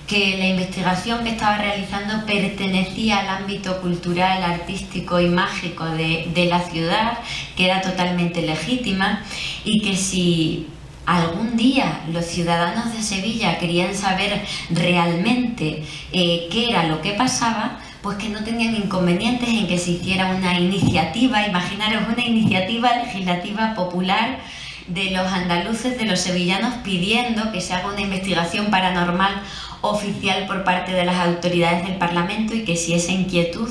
que la investigación que estaba realizando pertenecía al ámbito cultural, artístico y mágico de la ciudad, que era totalmente legítima, y que si algún día los ciudadanos de Sevilla querían saber realmente qué era lo que pasaba, pues que no tenían inconvenientes en que se hiciera una iniciativa, imaginaros, una iniciativa legislativa popular de los andaluces, de los sevillanos, pidiendo que se haga una investigación paranormal oficial por parte de las autoridades del Parlamento, y que si esa inquietud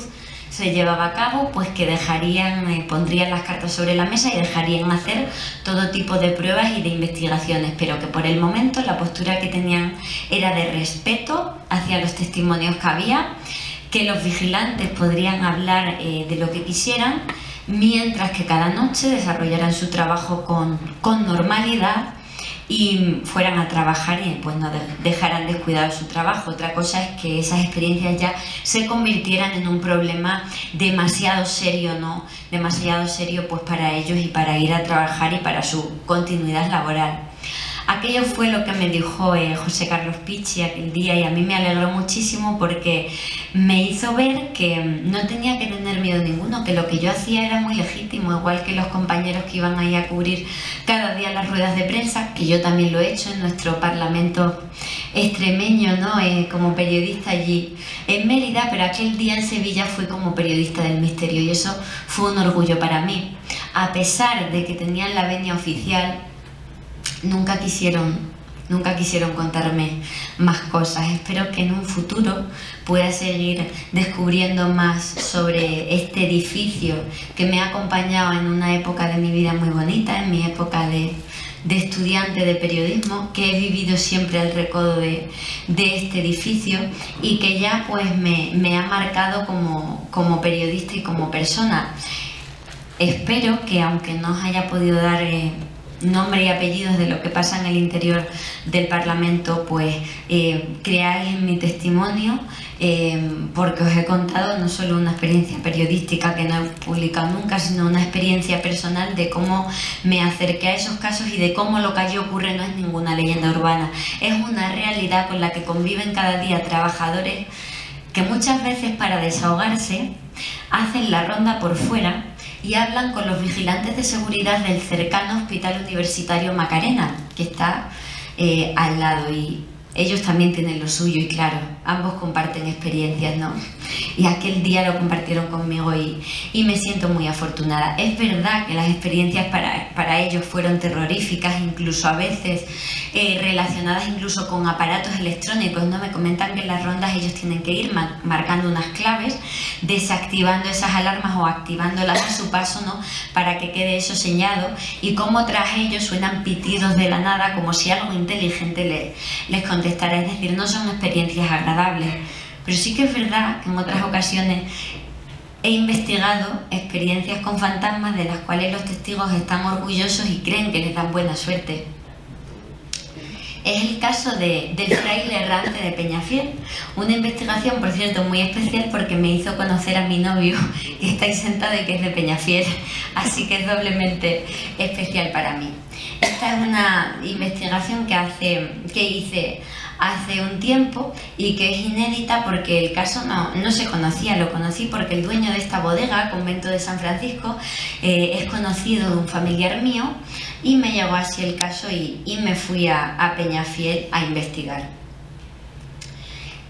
se llevaba a cabo, pues que pondrían las cartas sobre la mesa y dejarían hacer todo tipo de pruebas y de investigaciones, pero que por el momento la postura que tenían era de respeto hacia los testimonios que había, que los vigilantes podrían hablar de lo que quisieran, mientras que cada noche desarrollaran su trabajo con normalidad y fueran a trabajar y pues no dejaran descuidado su trabajo. Otra cosa es que esas experiencias ya se convirtieran en un problema demasiado serio, ¿no? Demasiado serio pues para ellos y para ir a trabajar y para su continuidad laboral. Aquello fue lo que me dijo José Carlos Picchi aquel día, y a mí me alegró muchísimo porque me hizo ver que no tenía que tener miedo ninguno, que lo que yo hacía era muy legítimo, igual que los compañeros que iban ahí a cubrir cada día las ruedas de prensa, que yo también lo he hecho en nuestro Parlamento extremeño, ¿no? Como periodista allí en Mérida, pero aquel día en Sevilla fui como periodista del misterio, y eso fue un orgullo para mí. A pesar de que tenían la venia oficial, nunca quisieron contarme más cosas. Espero que en un futuro pueda seguir descubriendo más sobre este edificio que me ha acompañado en una época de mi vida muy bonita, en mi época de estudiante de periodismo, que he vivido siempre al recodo de este edificio, y que ya pues me ha marcado como periodista y como persona. Espero que, aunque no os haya podido dar nombre y apellidos de lo que pasa en el interior del Parlamento, pues creáis en mi testimonio, porque os he contado no solo una experiencia periodística que no he publicado nunca, sino una experiencia personal de cómo me acerqué a esos casos y de cómo lo que allí ocurre no es ninguna leyenda urbana, es una realidad con la que conviven cada día trabajadores que muchas veces, para desahogarse, hacen la ronda por fuera y hablan con los vigilantes de seguridad del cercano Hospital Universitario Macarena, que está al lado, y ellos también tienen lo suyo, y claro, ambos comparten experiencias, ¿no? Y aquel día lo compartieron conmigo y me siento muy afortunada. Es verdad que las experiencias para ellos fueron terroríficas, incluso a veces relacionadas incluso con aparatos electrónicos, ¿no? Me comentan que en las rondas ellos tienen que ir marcando unas claves, desactivando esas alarmas o activándolas a su paso, ¿no? Para que quede eso sellado, y como tras ellos suenan pitidos de la nada, como si algo inteligente les contestara. Es decir, no son experiencias agradables, pero sí que es verdad que en otras ocasiones he investigado experiencias con fantasmas de las cuales los testigos están orgullosos y creen que les dan buena suerte. Es el caso del fraile errante de Peñafiel, una investigación, por cierto, muy especial porque me hizo conocer a mi novio, que está ahí sentado y que es de Peñafiel, así que es doblemente especial para mí. Esta es una investigación que hice hace un tiempo y que es inédita porque el caso no se conocía. Lo conocí porque el dueño de esta bodega, Convento de San Francisco, es conocido de un familiar mío, y me llegó así el caso y me fui a Peñafiel a investigar.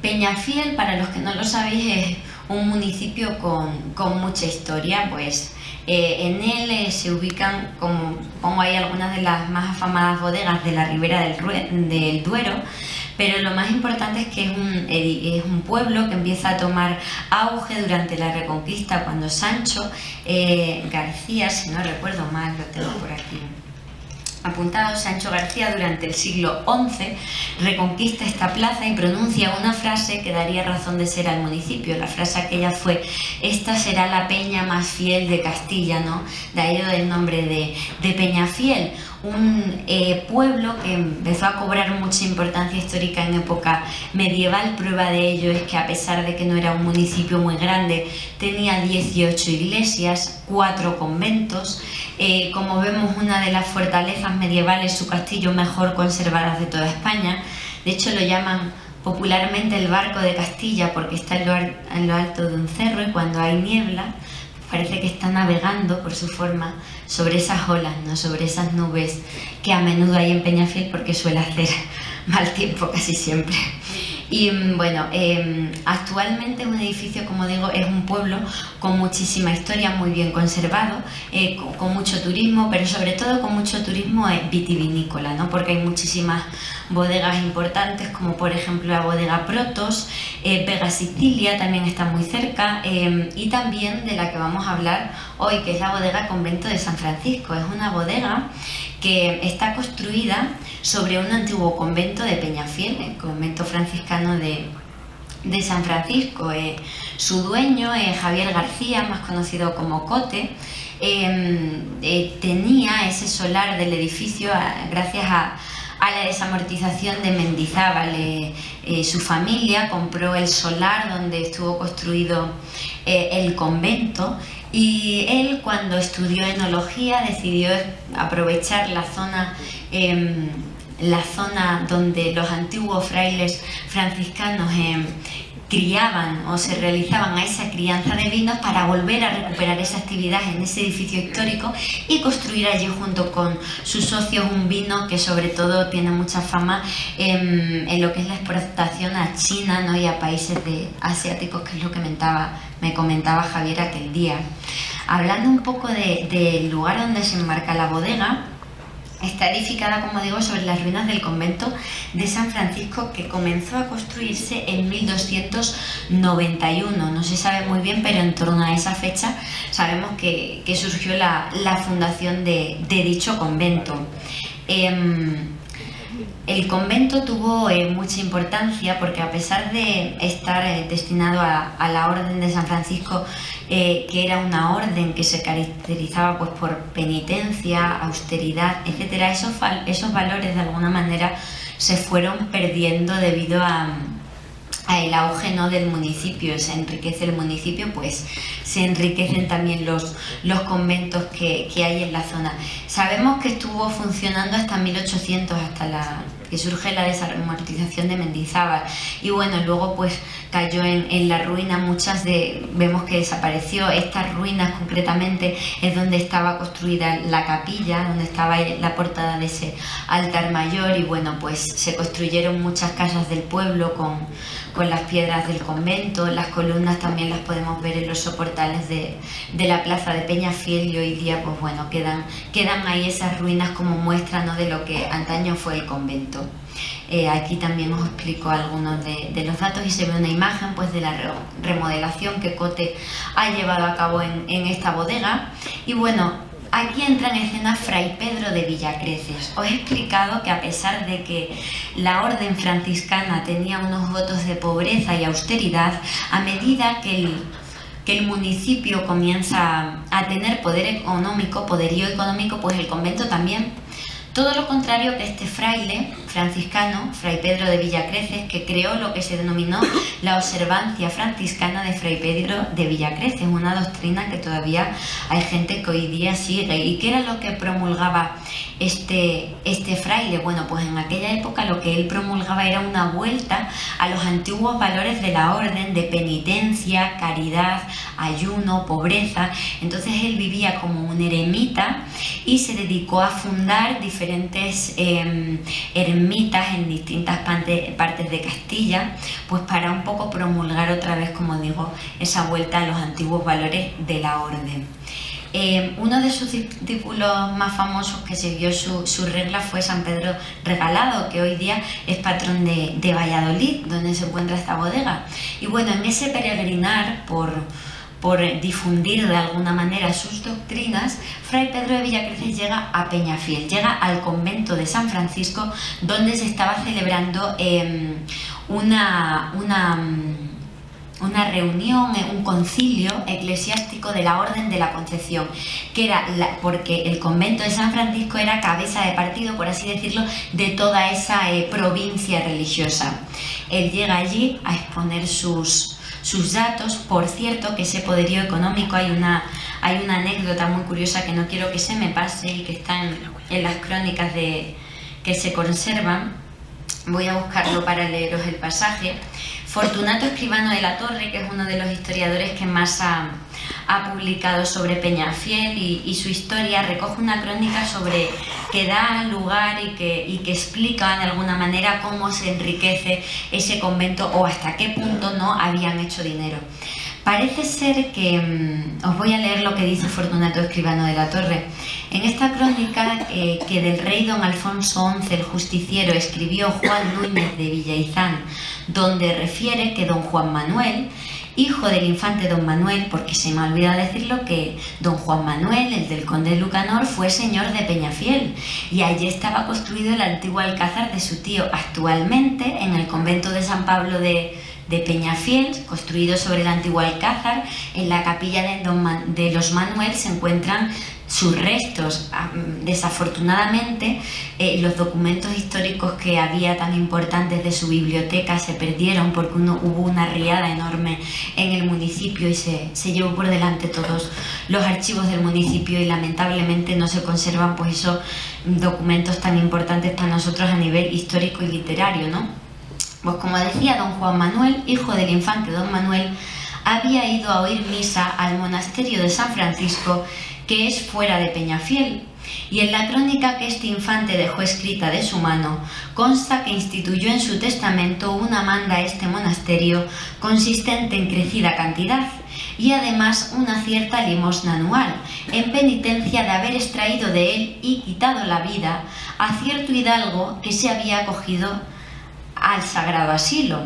Peñafiel, para los que no lo sabéis, es un municipio con mucha historia, pues en él se ubican, como pongo ahí, algunas de las más afamadas bodegas de la ribera del Duero, pero lo más importante es que es un pueblo que empieza a tomar auge durante la Reconquista, cuando Sancho García, si no recuerdo mal, lo tengo por aquí apuntado, Sancho García durante el siglo XI reconquista esta plaza y pronuncia una frase que daría razón de ser al municipio. La frase aquella fue: esta será la peña más fiel de Castilla, ¿no? De ahí el nombre de Peñafiel, un pueblo que empezó a cobrar mucha importancia histórica en época medieval. Prueba de ello es que, a pesar de que no era un municipio muy grande, tenía 18 iglesias, 4 conventos, como vemos, una de las fortalezas medievales, su castillo mejor conservadas de toda España. De hecho, lo llaman popularmente el barco de Castilla porque está en lo alto de un cerro, y cuando hay niebla parece que está navegando por su forma sobre esas olas, ¿no? Sobre esas nubes que a menudo hay en Peñafiel, porque suele hacer mal tiempo casi siempre. Y bueno, actualmente es un edificio, como digo, es un pueblo con muchísima historia, muy bien conservado, con mucho turismo, pero sobre todo con mucho turismo vitivinícola, ¿no? Porque hay muchísimas bodegas importantes, como por ejemplo la bodega Protos, Vega Sicilia también está muy cerca, y también de la que vamos a hablar hoy, que es la bodega Convento de San Francisco. Es una bodega que está construida sobre un antiguo convento de Peñafiel, el convento franciscano de San Francisco. Su dueño, Javier García, más conocido como Cote, tenía ese solar del edificio gracias a la desamortización de Mendizábal. Su familia compró el solar donde estuvo construido el convento, y él, cuando estudió enología, decidió aprovechar la zona la zona donde los antiguos frailes franciscanos criaban o se realizaban a esa crianza de vinos, para volver a recuperar esa actividad en ese edificio histórico y construir allí junto con sus socios un vino que sobre todo tiene mucha fama en lo que es la exportación a China, ¿no? Y a países asiáticos, que es lo que me comentaba Javier aquel día. Hablando un poco del lugar donde se enmarca la bodega, está edificada, como digo, sobre las ruinas del convento de San Francisco, que comenzó a construirse en 1291. No se sabe muy bien, pero en torno a esa fecha sabemos que surgió la fundación de dicho convento. El convento tuvo mucha importancia porque, a pesar de estar destinado a la Orden de San Francisco, que era una orden que se caracterizaba pues por penitencia, austeridad, etcétera, esos valores de alguna manera se fueron perdiendo debido a el auge, ¿no?, del municipio. Se enriquece el municipio, pues se enriquecen también los conventos que hay en la zona. Sabemos que estuvo funcionando hasta 1800, hasta que surge la desamortización de Mendizábal, y bueno, luego pues cayó en la ruina. Vemos que desapareció. Estas ruinas concretamente es donde estaba construida la capilla, donde estaba la portada de ese altar mayor, y bueno, pues se construyeron muchas casas del pueblo con las piedras del convento. Las columnas también las podemos ver en los soportales de la plaza de Peñafiel, y hoy día pues bueno, quedan ahí esas ruinas como muestra, ¿no?, de lo que antaño fue el convento. Aquí también os explico algunos de los datos, y se ve una imagen pues de la remodelación que Cote ha llevado a cabo en esta bodega. Y bueno, aquí entra en escena Fray Pedro de Villacreces. Os he explicado que, a pesar de que la orden franciscana tenía unos votos de pobreza y austeridad, a medida que el municipio comienza a tener poderío económico, pues el convento también. Todo lo contrario que este fraile franciscano, Fray Pedro de Villacreces, que creó lo que se denominó la observancia franciscana de Fray Pedro de Villacreces, una doctrina que todavía hay gente que hoy día sigue. ¿Y qué era lo que promulgaba este fraile? Bueno, pues en aquella época lo que él promulgaba era una vuelta a los antiguos valores de la orden, de penitencia, caridad, ayuno, pobreza. Entonces él vivía como un eremita y se dedicó a fundar diferentes ermitas en distintas partes de Castilla, pues para un poco promulgar otra vez, como digo, esa vuelta a los antiguos valores de la orden. Uno de sus discípulos más famosos que siguió su regla fue San Pedro Regalado, que hoy día es patrón de Valladolid, donde se encuentra esta bodega. Y bueno, en ese peregrinar por difundir de alguna manera sus doctrinas, Fray Pedro de Villacreces llega a Peñafiel, llega al convento de San Francisco, donde se estaba celebrando una reunión, un concilio eclesiástico de la Orden de la Concepción, que era porque el convento de San Francisco era cabeza de partido, por así decirlo, de toda esa provincia religiosa. Él llega allí a exponer sus datos. Por cierto, que ese poderío económico, hay una anécdota muy curiosa que no quiero que se me pase y que está en las crónicas que se conservan. Voy a buscarlo para leeros el pasaje. Fortunato Escribano de la Torre, que es uno de los historiadores que más ha publicado sobre Peñafiel y su historia, recoge una crónica que da lugar y que explica de alguna manera cómo se enriquece ese convento, o hasta qué punto no habían hecho dinero. Parece ser que, os voy a leer lo que dice Fortunato Escribano de la Torre. En esta crónica que del rey don Alfonso XI el Justiciero escribió Juan Núñez de Villaizán, donde refiere que don Juan Manuel, hijo del infante don Manuel, porque se me ha olvidado decirlo, que don Juan Manuel, el del conde Lucanor, fue señor de Peñafiel, y allí estaba construido el antiguo alcázar de su tío. Actualmente, en el convento de San Pablo de de Peñafiel, construido sobre el antiguo alcázar. En la capilla de los Manuel se encuentran sus restos. Desafortunadamente, los documentos históricos que había tan importantes de su biblioteca se perdieron porque hubo una riada enorme en el municipio y se llevó por delante todos los archivos del municipio, y lamentablemente no se conservan pues esos documentos tan importantes para nosotros a nivel histórico y literario, ¿no? Pues como decía, don Juan Manuel, hijo del infante don Manuel, había ido a oír misa al monasterio de San Francisco, que es fuera de Peñafiel, y en la crónica que este infante dejó escrita de su mano consta que instituyó en su testamento una manda a este monasterio consistente en crecida cantidad y además una cierta limosna anual, en penitencia de haber extraído de él y quitado la vida a cierto hidalgo que se había acogido al sagrado asilo.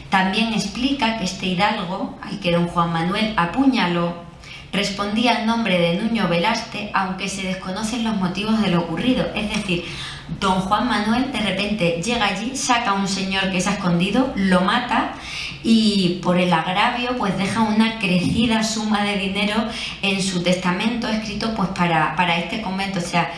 También explica que este hidalgo, al que don Juan Manuel apuñaló, respondía al nombre de Nuño Velaste, aunque se desconocen los motivos de lo ocurrido. Es decir, don Juan Manuel de repente llega allí, saca a un señor que se ha escondido, lo mata y por el agravio pues deja una crecida suma de dinero en su testamento escrito pues para este convento. O sea,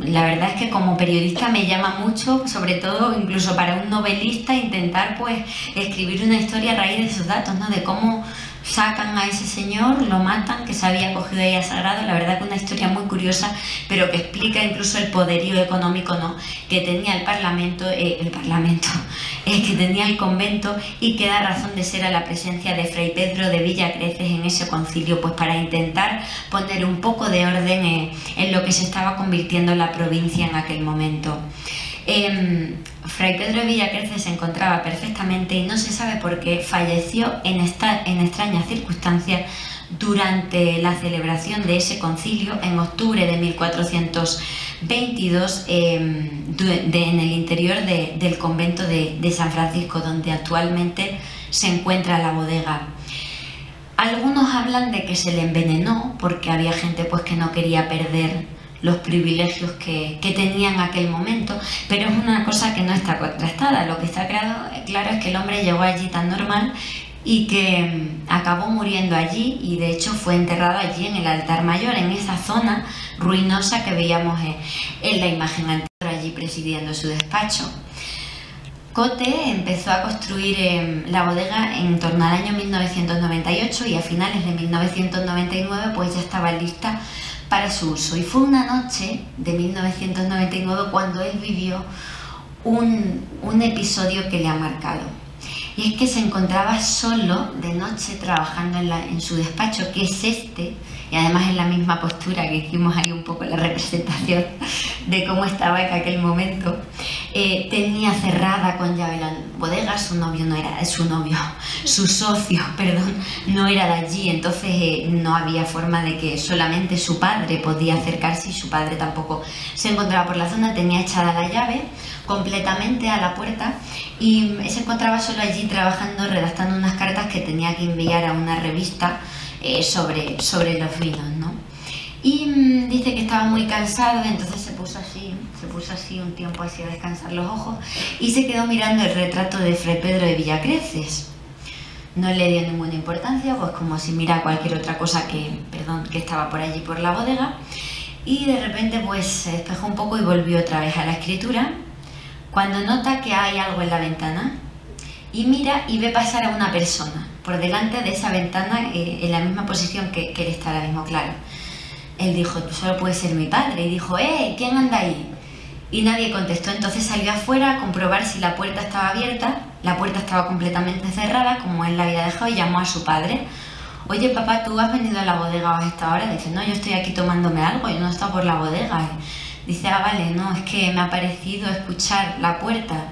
la verdad es que como periodista me llama mucho, sobre todo incluso para un novelista, intentar pues escribir una historia a raíz de esos datos, ¿no? De cómo sacan a ese señor, lo matan, que se había acogido ahí a sagrado. La verdad que una historia muy curiosa, pero que explica incluso el poderío económico, ¿no?, que tenía el Parlamento, que tenía el convento, y que da razón de ser a la presencia de Fray Pedro de Villacreces en ese concilio, pues para intentar poner un poco de orden en lo que se estaba convirtiendo la provincia en aquel momento. Fray Pedro de Villacreces se encontraba perfectamente y no se sabe por qué falleció en extrañas circunstancias durante la celebración de ese concilio en octubre de 1422 en el interior del convento de San Francisco, donde actualmente se encuentra la bodega. Algunos hablan de que se le envenenó porque había gente pues que no quería perder los privilegios que tenía en aquel momento, pero es una cosa que no está contrastada. Lo que está claro es que el hombre llegó allí tan normal y que acabó muriendo allí, y de hecho fue enterrado allí en el altar mayor, en esa zona ruinosa que veíamos en la imagen anterior, allí presidiendo su despacho. Cote empezó a construir la bodega en torno al año 1998 y a finales de 1999 pues ya estaba lista para su uso. Y fue una noche de 1999 cuando él vivió un episodio que le ha marcado. Y es que se encontraba solo de noche trabajando en su despacho, que es este, y además en la misma postura que hicimos ahí un poco la representación de cómo estaba en aquel momento. Tenía cerrada con llave la bodega, su socio, perdón, no era de allí, entonces no había forma de que solamente su padre podía acercarse, y su padre tampoco se encontraba por la zona. Tenía echada la llave completamente a la puerta y se encontraba solo allí trabajando, redactando unas cartas que tenía que enviar a una revista sobre los vinos, ¿no? Y dice que estaba muy cansado, entonces se puso así un tiempo así a descansar los ojos y se quedó mirando el retrato de Fray Pedro de Villacreces. No le dio ninguna importancia, pues como si mira cualquier otra cosa que estaba por allí por la bodega, y de repente pues se despejó un poco y volvió otra vez a la escritura, cuando nota que hay algo en la ventana y mira y ve pasar a una persona por delante de esa ventana en la misma posición que él está ahora mismo, claro. Él dijo, pues solo puede ser mi padre, y dijo, ¿quién anda ahí? Y nadie contestó. Entonces salió afuera a comprobar si la puerta estaba abierta. La puerta estaba completamente cerrada, como él la había dejado, y llamó a su padre. Oye, papá, ¿tú has venido a la bodega a esta hora? Dice, no, yo estoy aquí tomándome algo, yo no he estado por la bodega. Dice, vale, no, es que me ha parecido escuchar la puerta.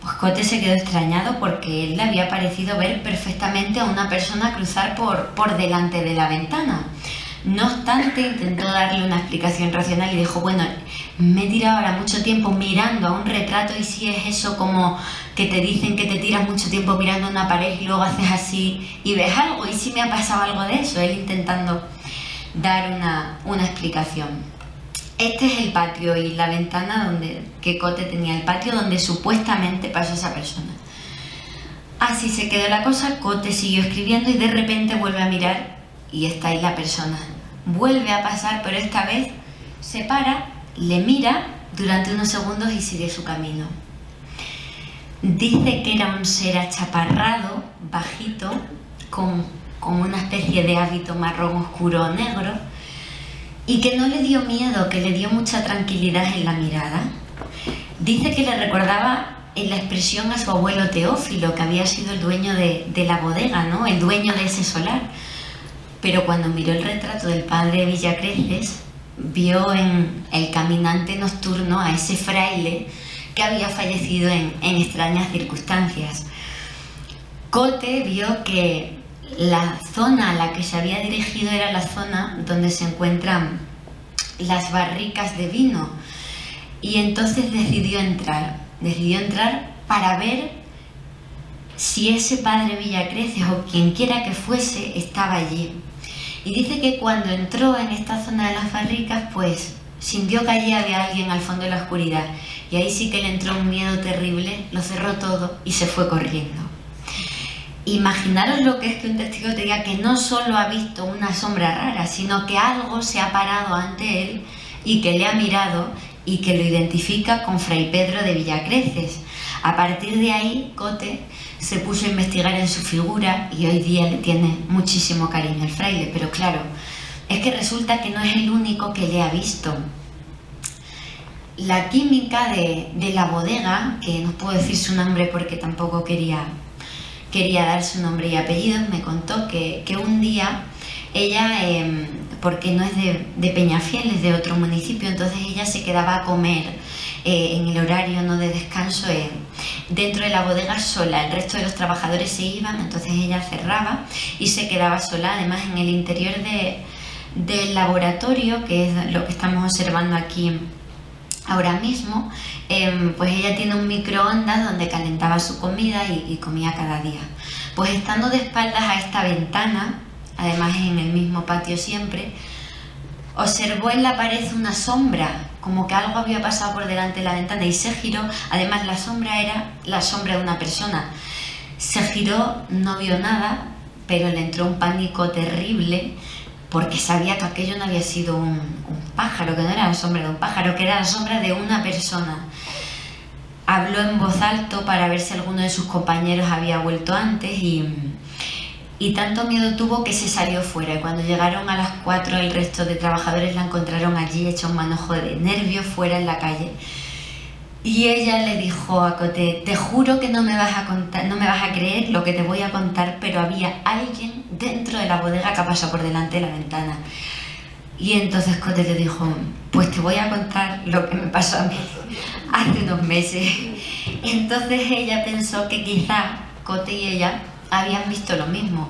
Pues Cote se quedó extrañado porque él le había parecido ver perfectamente a una persona cruzar por delante de la ventana. No obstante, intentó darle una explicación racional y dijo, bueno, me he tirado ahora mucho tiempo mirando a un retrato, y si es eso como que te dicen que te tiras mucho tiempo mirando a una pared y luego haces así y ves algo, y si me ha pasado algo de eso, él intentando dar una explicación. Este es el patio y la ventana que Cote tenía, el patio donde supuestamente pasó esa persona. Así se quedó la cosa. Cote siguió escribiendo y de repente vuelve a mirar y está ahí la persona. Vuelve a pasar, pero esta vez se para, le mira durante unos segundos y sigue su camino. Dice que era un ser achaparrado, bajito, con una especie de hábito marrón oscuro o negro, y que no le dio miedo, que le dio mucha tranquilidad en la mirada. Dice que le recordaba en la expresión a su abuelo Teófilo, que había sido el dueño de la bodega, ¿no? El dueño de ese solar. Pero cuando miró el retrato del padre Villacreces, vio en el caminante nocturno a ese fraile que había fallecido en extrañas circunstancias. Cote vio que la zona a la que se había dirigido era la zona donde se encuentran las barricas de vino, y entonces decidió entrar para ver si ese padre Villacreces o quien quiera que fuese estaba allí. Y dice que cuando entró en esta zona de las barricas, pues sintió que allí había alguien al fondo de la oscuridad, y ahí sí que le entró un miedo terrible, lo cerró todo y se fue corriendo. Imaginaros lo que es que un testigo te diga que no solo ha visto una sombra rara, sino que algo se ha parado ante él y que le ha mirado y que lo identifica con Fray Pedro de Villacreces. A partir de ahí, Cote se puso a investigar en su figura y hoy día le tiene muchísimo cariño al fraile, pero claro, es que resulta que no es el único que le ha visto. La química de la bodega, que no puedo decir su nombre porque tampoco quería dar su nombre y apellidos, me contó que un día ella, porque no es de Peñafiel, es de otro municipio, entonces ella se quedaba a comer en el horario no de descanso dentro de la bodega sola. El resto de los trabajadores se iban, entonces ella cerraba y se quedaba sola. Además, en el interior del laboratorio, que es lo que estamos observando aquí ahora mismo, pues ella tiene un microondas donde calentaba su comida y comía cada día. Pues estando de espaldas a esta ventana, además en el mismo patio siempre, observó en la pared una sombra, como que algo había pasado por delante de la ventana, y se giró. Además, la sombra era la sombra de una persona. Se giró, no vio nada, pero le entró un pánico terrible, porque sabía que aquello no había sido un pájaro, que no era la sombra de un pájaro, que era la sombra de una persona. Habló en voz alta para ver si alguno de sus compañeros había vuelto antes y tanto miedo tuvo que se salió fuera. Y cuando llegaron a las 4, el resto de trabajadores la encontraron allí hecha un manojo de nervios fuera en la calle. Y ella le dijo a Cote: te juro que no me vas a creer lo que te voy a contar, pero había alguien dentro de la bodega que ha pasado por delante de la ventana. Y entonces Cote le dijo: pues te voy a contar lo que me pasó a mí hace unos meses. Y entonces ella pensó que quizá Cote y ella habían visto lo mismo.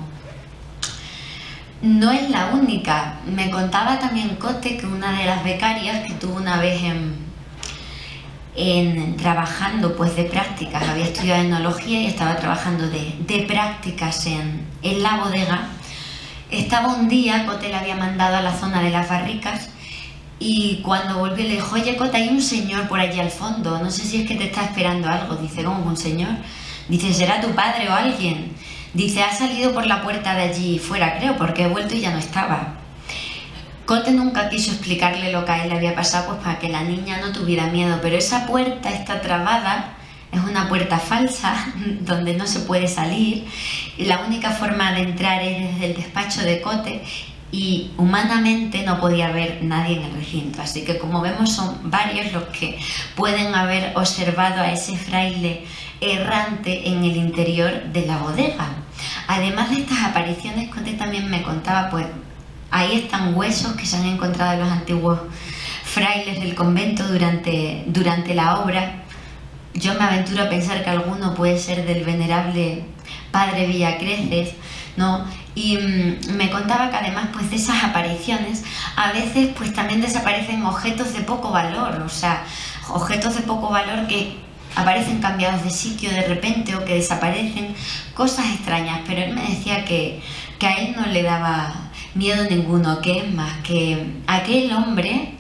No es la única. Me contaba también Cote que una de las becarias que tuvo una vez trabajando pues de prácticas, había estudiado enología y estaba trabajando de prácticas en la bodega. Estaba un día, Cote le había mandado a la zona de las barricas, y cuando volvió le dijo: oye, Cote, hay un señor por allí al fondo, no sé si es que te está esperando algo. Dice: ¿cómo un señor? Dice: ¿será tu padre o alguien? Dice: ha salido por la puerta de allí fuera, creo, porque he vuelto y ya no estaba. Cote nunca quiso explicarle lo que a él le había pasado, pues para que la niña no tuviera miedo, pero esa puerta está trabada, es una puerta falsa donde no se puede salir, y la única forma de entrar es desde el despacho de Cote, y humanamente no podía haber nadie en el recinto. Así que, como vemos, son varios los que pueden haber observado a ese fraile errante en el interior de la bodega. Además de estas apariciones, Cote también me contaba, pues ahí están huesos que se han encontrado en los antiguos frailes del convento durante la obra. Yo me aventuro a pensar que alguno puede ser del venerable padre Villacreces, ¿no? Y me contaba que además pues de esas apariciones a veces pues también desaparecen objetos de poco valor, o sea, objetos de poco valor que aparecen cambiados de sitio de repente o que desaparecen, cosas extrañas. Pero él me decía que a él no le daba miedo ninguno, que es más, que aquel hombre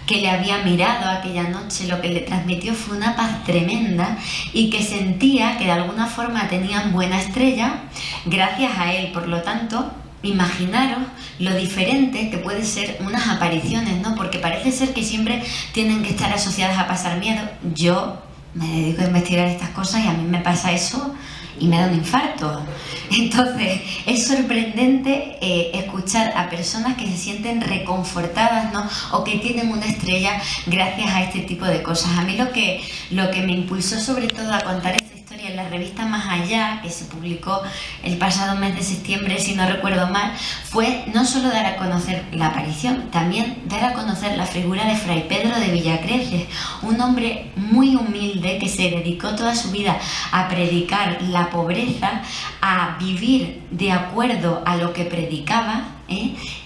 que le había mirado aquella noche, lo que le transmitió fue una paz tremenda y que sentía que de alguna forma tenían buena estrella gracias a él. Por lo tanto, imaginaros lo diferente que puede ser unas apariciones, ¿no? Porque parece ser que siempre tienen que estar asociadas a pasar miedo. Yo me dedico a investigar estas cosas y a mí me pasa eso y me da un infarto. Entonces es sorprendente escuchar a personas que se sienten reconfortadas, ¿no? O que tienen una estrella gracias a este tipo de cosas. A mí lo que me impulsó sobre todo a contar esta historia en la revista Más Allá, que se publicó el pasado mes de septiembre, si no recuerdo mal, fue no solo dar a conocer la aparición, también dar a conocer la figura de Fray Pedro de Villacreces, un hombre muy humilde que se dedicó toda su vida a predicar la pobreza, a vivir de acuerdo a lo que predicaba,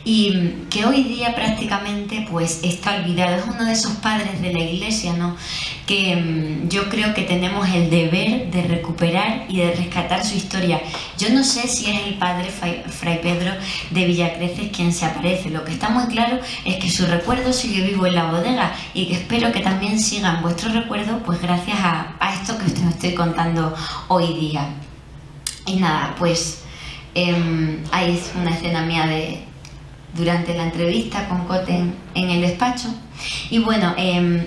y que hoy día prácticamente pues está olvidado. Es uno de esos padres de la Iglesia, ¿no? Que yo creo que tenemos el deber de recuperar y de rescatar su historia. Yo no sé si es el padre Fray Pedro de Villacreces quien se aparece. Lo que está muy claro es que su recuerdo sigue vivo en la bodega y que espero que también sigan vuestros recuerdos, pues gracias a esto que os estoy contando hoy día. Y nada, pues ahí es una escena mía durante la entrevista con Cote en el despacho. Y bueno,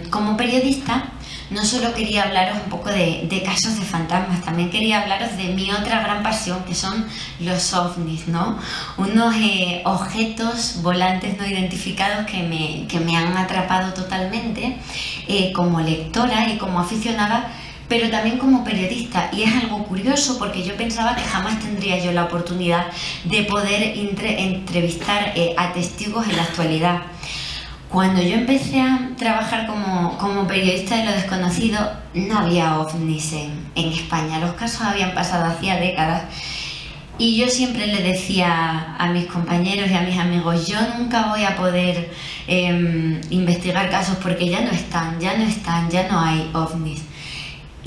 como periodista no solo quería hablaros un poco de casos de fantasmas, también quería hablaros de mi otra gran pasión, que son los ovnis, ¿no? Unos objetos volantes no identificados que me han atrapado totalmente como lectora y como aficionada, pero también como periodista. Y es algo curioso porque yo pensaba que jamás tendría yo la oportunidad de poder entrevistar a testigos en la actualidad. Cuando yo empecé a trabajar como periodista de lo desconocido, no había ovnis en España. Los casos habían pasado hacía décadas. Y yo siempre le decía a mis compañeros y a mis amigos, yo nunca voy a poder investigar casos porque ya no hay ovnis.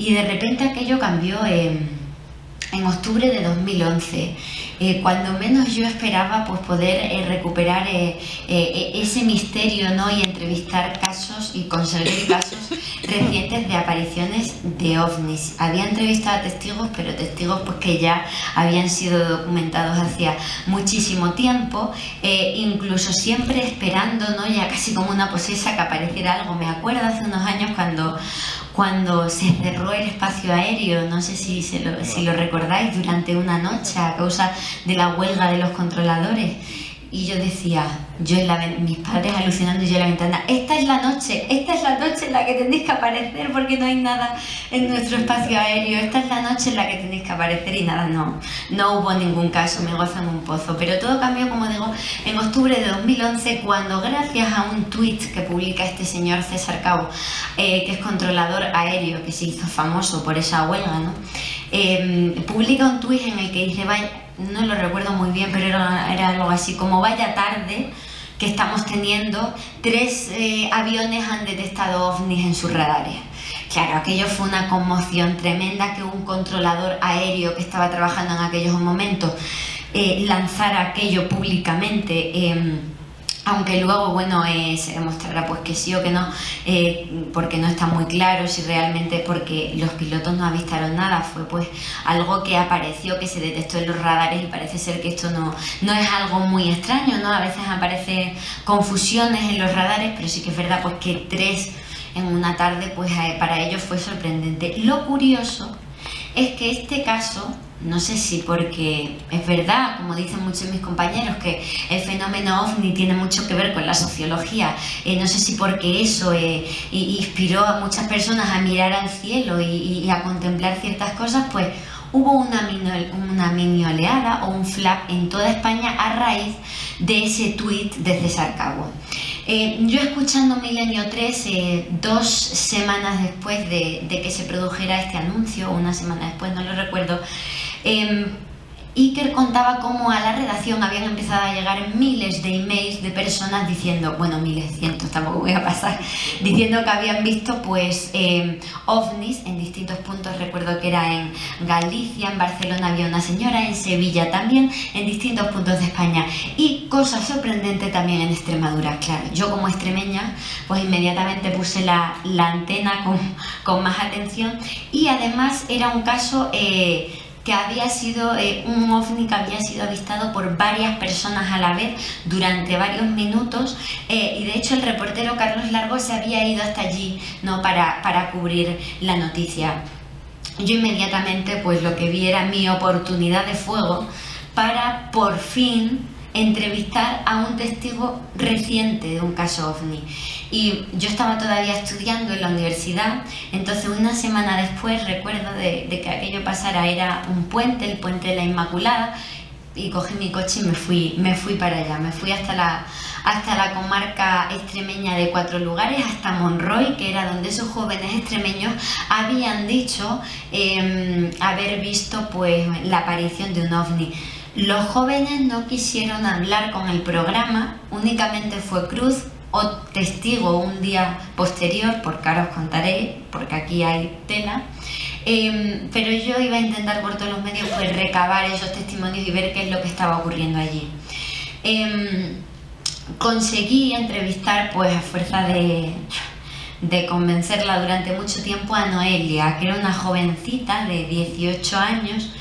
Y de repente aquello cambió en octubre de 2011, cuando menos yo esperaba pues poder recuperar ese misterio, ¿no? Y entrevistar casos y conseguir casos recientes de apariciones de ovnis. Había entrevistado a testigos, pero testigos pues que ya habían sido documentados hacía muchísimo tiempo, incluso siempre esperando, ¿no? Ya casi como una posesa que apareciera algo. Me acuerdo hace unos años cuando se cerró el espacio aéreo, no sé si lo recordáis, durante una noche a causa de la huelga de los controladores. Y yo decía, mis padres alucinando y yo en la ventana, esta es la noche en la que tenéis que aparecer porque no hay nada en nuestro espacio aéreo, esta es la noche en la que tenéis que aparecer. Y nada, no hubo ningún caso, me gozo en un pozo. Pero todo cambió, como digo, en octubre de 2011, cuando gracias a un tuit que publica este señor César Cabo, que es controlador aéreo, que se hizo famoso por esa huelga, ¿no? Publica un tuit en el que dice, vaya, no lo recuerdo muy bien, pero era algo así como, vaya tarde que estamos teniendo, 3 aviones han detectado ovnis en sus radares. Claro, aquello fue una conmoción tremenda que un controlador aéreo que estaba trabajando en aquellos momentos lanzara aquello públicamente, aunque luego, bueno, se demostrará pues que sí o que no, porque no está muy claro si realmente, porque los pilotos no avistaron nada, fue pues algo que apareció, que se detectó en los radares, y parece ser que esto no es algo muy extraño, ¿no? A veces aparecen confusiones en los radares, pero sí que es verdad pues que 3 en una tarde, pues para ellos fue sorprendente. Lo curioso es que este caso, no sé si porque es verdad, como dicen muchos de mis compañeros, que el fenómeno ovni tiene mucho que ver con la sociología, no sé si porque eso inspiró a muchas personas a mirar al cielo y a contemplar ciertas cosas, pues hubo una mini oleada o un flap en toda España a raíz de ese tuit de César Cabo. Yo escuchando Milenio 3, 2 semanas después de que se produjera este anuncio, o una semana después, no lo recuerdo, Iker contaba cómo a la redacción habían empezado a llegar miles de emails de personas diciendo, bueno, miles, cientos, tampoco voy a pasar, diciendo que habían visto pues ovnis en distintos puntos. Recuerdo que era en Galicia, en Barcelona había una señora, en Sevilla también, en distintos puntos de España. Y cosa sorprendente también en Extremadura, claro. Yo como extremeña, pues inmediatamente puse la antena con más atención, y además era un caso que había sido un ovni que había sido avistado por varias personas a la vez durante varios minutos, y de hecho el reportero Carlos Largo se había ido hasta allí, ¿no?, para cubrir la noticia. Yo inmediatamente pues lo que vi era mi oportunidad de fuego para por fin entrevistar a un testigo reciente de un caso ovni. Y yo estaba todavía estudiando en la universidad, entonces una semana después recuerdo de que aquello pasara, era un puente, el puente de la Inmaculada, y cogí mi coche y me fui para allá, me fui hasta la comarca extremeña de Cuatro Lugares, hasta Monroy, que era donde esos jóvenes extremeños habían dicho haber visto pues la aparición de un ovni. Los jóvenes no quisieron hablar con el programa, únicamente fue Cruz, o testigo un día posterior, porque ahora os contaré, porque aquí hay tela, pero yo iba a intentar por todos los medios pues recabar esos testimonios y ver qué es lo que estaba ocurriendo allí. Conseguí entrevistar pues a fuerza de convencerla durante mucho tiempo a Noelia, que era una jovencita de 18 años,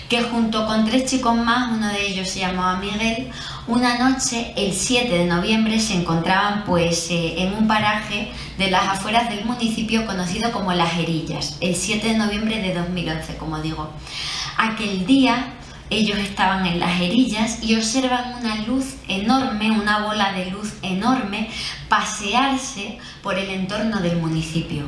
que junto con 3 chicos más, uno de ellos se llamaba Miguel, una noche, el 7 de noviembre, se encontraban pues en un paraje de las afueras del municipio conocido como Las Herillas, el 7 de noviembre de 2011, como digo. Aquel día ellos estaban en Las Herillas y observan una luz enorme, una bola de luz enorme, pasearse por el entorno del municipio.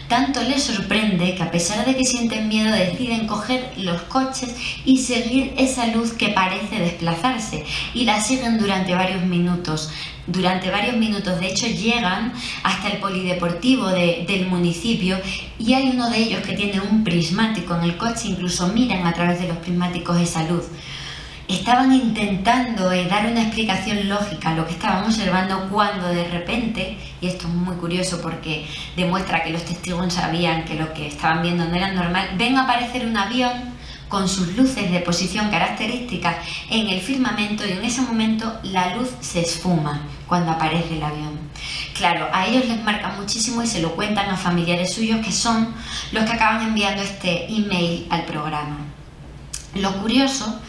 Tanto les sorprende que a pesar de que sienten miedo deciden coger los coches y seguir esa luz que parece desplazarse, y la siguen durante varios minutos. De hecho llegan hasta el polideportivo del municipio, y hay uno de ellos que tiene un prismático en el coche, incluso miran a través de los prismáticos esa luz. Estaban intentando dar una explicación lógica a lo que estaban observando, cuando de repente, y esto es muy curioso porque demuestra que los testigos sabían que lo que estaban viendo no era normal, ven aparecer un avión con sus luces de posición características en el firmamento, y en ese momento la luz se esfuma cuando aparece el avión. Claro, a ellos les marca muchísimo y se lo cuentan a familiares suyos, que son los que acaban enviando este email al programa. Lo curioso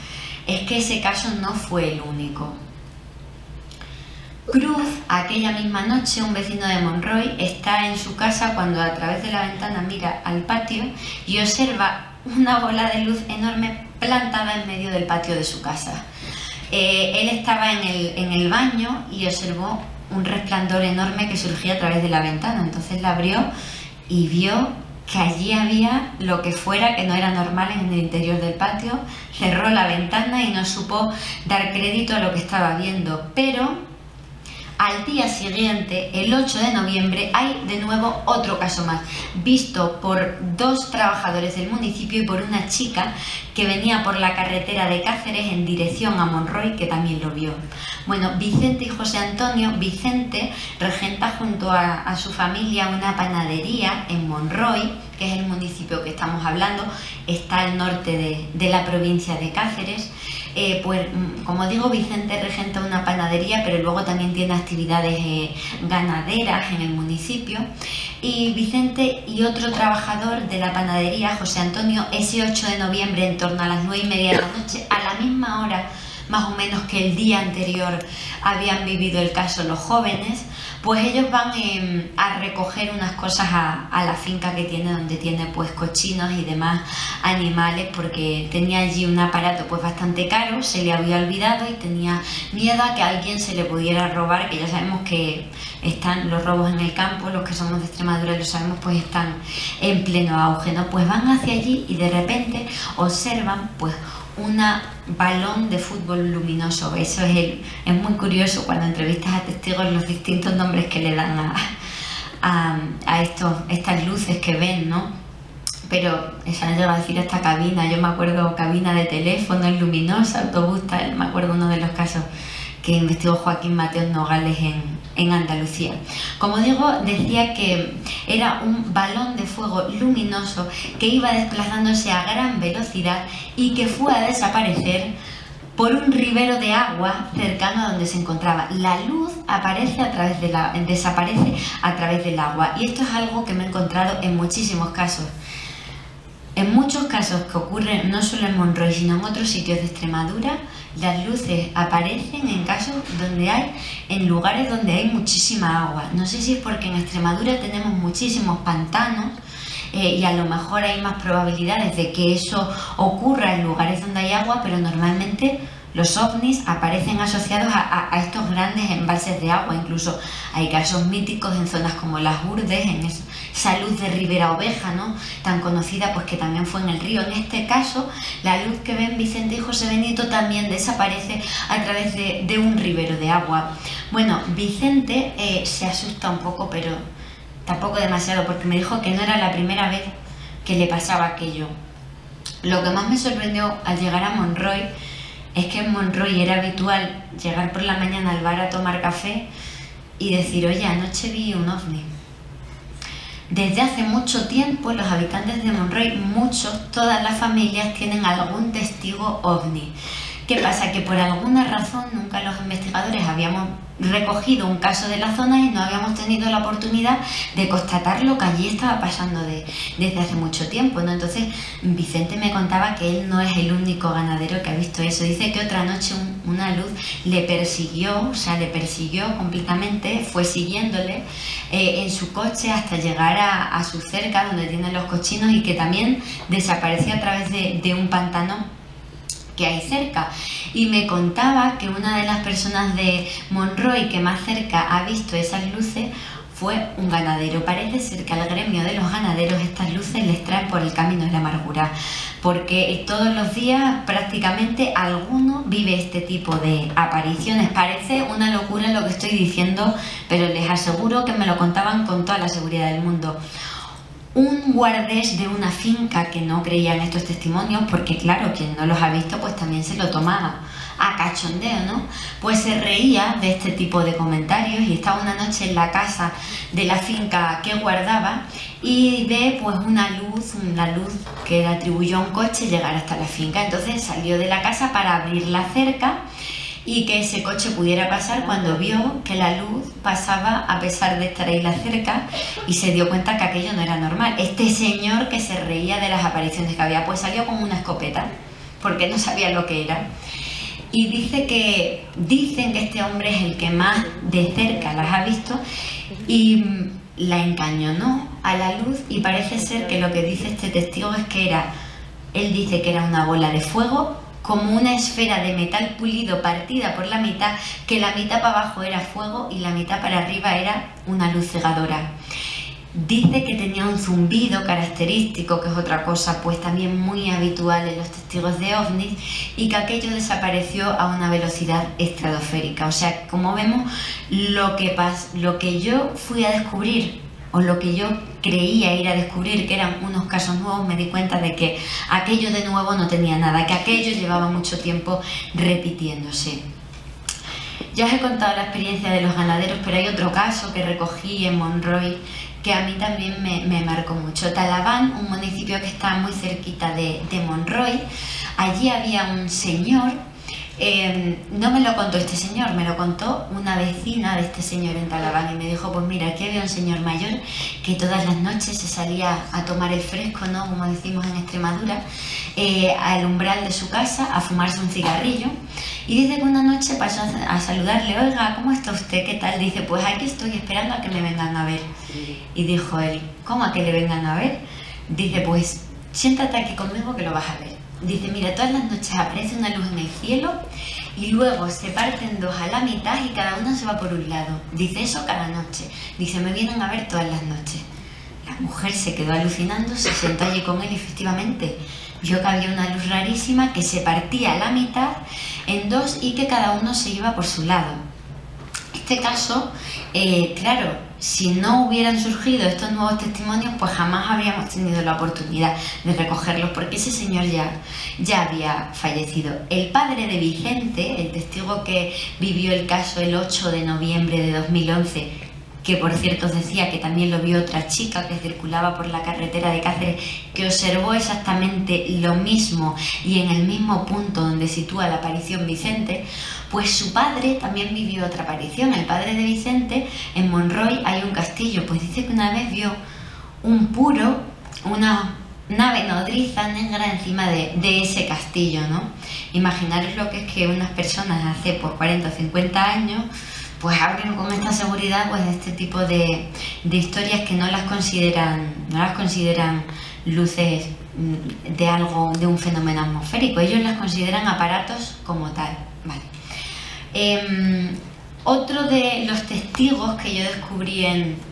es que ese caso no fue el único. Cruz, aquella misma noche, un vecino de Monroy, está en su casa cuando a través de la ventana mira al patio y observa una bola de luz enorme plantada en medio del patio de su casa. Él estaba en el baño y observó un resplandor enorme que surgía a través de la ventana. Entonces la abrió y vio que allí había lo que fuera, que no era normal en el interior del patio. Cerró la ventana y no supo dar crédito a lo que estaba viendo. Pero al día siguiente, el 8 de noviembre, hay de nuevo otro caso más, visto por 2 trabajadores del municipio y por una chica que venía por la carretera de Cáceres en dirección a Monroy, que también lo vio. Bueno, Vicente y José Antonio. Vicente regenta junto a su familia una panadería en Monroy, que es el municipio que estamos hablando, está al norte de la provincia de Cáceres. Pues como digo, Vicente regenta una panadería, pero luego también tiene actividades ganaderas en el municipio. Y Vicente y otro trabajador de la panadería, José Antonio, ese 8 de noviembre, en torno a las 9:30 de la noche, a la misma hora más o menos que el día anterior habían vivido el caso los jóvenes, pues ellos van a recoger unas cosas a la finca que tiene, donde tiene pues cochinos y demás animales, porque tenía allí un aparato pues bastante caro, se le había olvidado y tenía miedo a que a alguien se le pudiera robar, que ya sabemos que están los robos en el campo, los que somos de Extremadura lo sabemos, pues están en pleno auge, ¿no? Pues van hacia allí y de repente observan pues un balón de fútbol luminoso. Eso es muy curioso cuando entrevistas a testigos, los distintos nombres que le dan a estas luces que ven, ¿no? pero se han llegado a decir hasta cabina. Yo me acuerdo cabina de teléfono, luminosa, autobús, tal. Me acuerdo uno de los casos que investigó Joaquín Mateos Nogales en Andalucía. Como digo, decía que era un balón de fuego luminoso que iba desplazándose a gran velocidad y que fue a desaparecer por un ribero de agua cercano a donde se encontraba. La luz desaparece a través del agua, y esto es algo que me he encontrado en muchísimos casos. En muchos casos que ocurren no solo en Monroy, sino en otros sitios de Extremadura, las luces aparecen en lugares donde hay muchísima agua. No sé si es porque en Extremadura tenemos muchísimos pantanos y a lo mejor hay más probabilidades de que eso ocurra en lugares donde hay agua, pero normalmente los ovnis aparecen asociados a estos grandes embalses de agua. Incluso hay casos míticos en zonas como Las Urdes, en esa luz de Ribera Oveja, ¿no?, tan conocida, pues que también fue en el río. En este caso, la luz que ven Vicente y José Benito también desaparece a través de un ribero de agua. Bueno, Vicente se asusta un poco, pero tampoco demasiado, porque me dijo que no era la primera vez que le pasaba aquello. Lo que más me sorprendió al llegar a Monroy es que en Monroy era habitual llegar por la mañana al bar a tomar café y decir: oye, anoche vi un ovni. Desde hace mucho tiempo los habitantes de Monroy, todas las familias tienen algún testigo ovni. ¿Qué pasa? Que por alguna razón nunca los investigadores habíamos recogido un caso de la zona y no habíamos tenido la oportunidad de constatar lo que allí estaba pasando desde hace mucho tiempo, ¿no? Entonces Vicente me contaba que él no es el único ganadero que ha visto eso. Dice que otra noche una luz le persiguió completamente, fue siguiéndole en su coche hasta llegar a su cerca donde tienen los cochinos, y que también desapareció a través de un pantano que hay cerca. Y me contaba que una de las personas de Monroy que más cerca ha visto esas luces fue un ganadero. Parece ser que al gremio de los ganaderos estas luces les traen por el camino de la amargura, porque todos los días prácticamente alguno vive este tipo de apariciones. Parece una locura lo que estoy diciendo, pero les aseguro que me lo contaban con toda la seguridad del mundo. Un guardés de una finca que no creía en estos testimonios, porque claro, quien no los ha visto pues también se lo tomaba a cachondeo, ¿no? Pues se reía de este tipo de comentarios, y estaba una noche en la casa de la finca que guardaba y ve pues una luz que le atribuyó a un coche llegar hasta la finca. Entonces salió de la casa para abrir la cerca y que ese coche pudiera pasar, cuando vio que la luz pasaba a pesar de estar ahí la cerca, y se dio cuenta que aquello no era normal. Este señor que se reía de las apariciones que había, pues salió con una escopeta porque no sabía lo que era. Y dicen que este hombre es el que más de cerca las ha visto y la encañonó a la luz, y parece ser que lo que dice este testigo es que él dice que era una bola de fuego, como una esfera de metal pulido partida por la mitad, que la mitad para abajo era fuego y la mitad para arriba era una luz cegadora. Dice que tenía un zumbido característico, que es otra cosa pues también muy habitual en los testigos de ovnis, y que aquello desapareció a una velocidad estratosférica. O sea, como vemos, lo que yo fui a descubrir, o lo que yo creía ir a descubrir, que eran unos casos nuevos, me di cuenta de que aquello de nuevo no tenía nada, que aquello llevaba mucho tiempo repitiéndose. Ya os he contado la experiencia de los ganaderos, pero hay otro caso que recogí en Monroy que a mí también me marcó mucho. Talaván, un municipio que está muy cerquita de Monroy, allí había un señor. No me lo contó este señor, me lo contó una vecina de este señor en Talaván, y me dijo: pues mira, aquí había un señor mayor que todas las noches se salía a tomar el fresco, ¿no?, como decimos en Extremadura, al umbral de su casa a fumarse un cigarrillo, y dice que una noche pasó a saludarle: oiga, ¿cómo está usted? ¿Qué tal? Dice: pues aquí estoy esperando a que me vengan a ver. Y dijo él: ¿cómo a que le vengan a ver? Dice: pues siéntate aquí conmigo que lo vas a ver. Dice: mira, todas las noches aparece una luz en el cielo y luego se parten dos a la mitad y cada uno se va por un lado. Dice: eso cada noche. Dice: me vienen a ver todas las noches. La mujer se quedó alucinando, se sentó allí con él y efectivamente vio que había una luz rarísima que se partía a la mitad en dos y que cada uno se iba por su lado. este caso, claro, si no hubieran surgido estos nuevos testimonios, pues jamás habríamos tenido la oportunidad de recogerlos, porque ese señor ya había fallecido. El padre de Vicente, el testigo que vivió el caso el 8 de noviembre de 2011, que por cierto os decía que también lo vio otra chica que circulaba por la carretera de Cáceres, que observó exactamente lo mismo y en el mismo punto donde sitúa la aparición Vicente, pues su padre también vivió otra aparición. El padre de Vicente, en Monroy hay un castillo, pues dice que una vez vio un puro, una nave nodriza negra encima de ese castillo, ¿no? Imaginaros lo que es que unas personas hace pues 40 o 50 años pues hablen con esta seguridad pues de este tipo de historias que no las consideran luces de algo, de un fenómeno atmosférico. Ellos las consideran aparatos como tal, ¿vale? Otro de los testigos que yo descubrí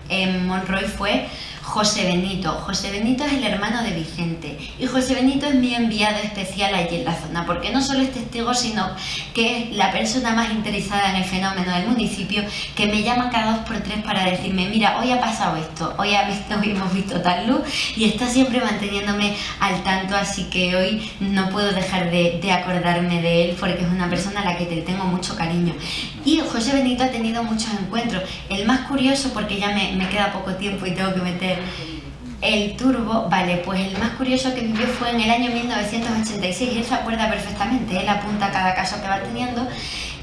en Monroy fue José Benito. José Benito es el hermano de Vicente y José Benito es mi enviado especial allí en la zona, porque no solo es testigo, sino que es la persona más interesada en el fenómeno del municipio, que me llama cada 2 por 3 para decirme: mira, hoy ha pasado esto, hoy hemos visto tal luz, y está siempre manteniéndome al tanto, así que hoy no puedo dejar de acordarme de él, porque es una persona a la que tengo mucho cariño. Y José Benito ha tenido muchos encuentros. El más curioso, porque ya me queda poco tiempo y tengo que meter el turbo, vale, pues el más curioso que vivió fue en el año 1986, y él se acuerda perfectamente, él apunta cada caso que va teniendo,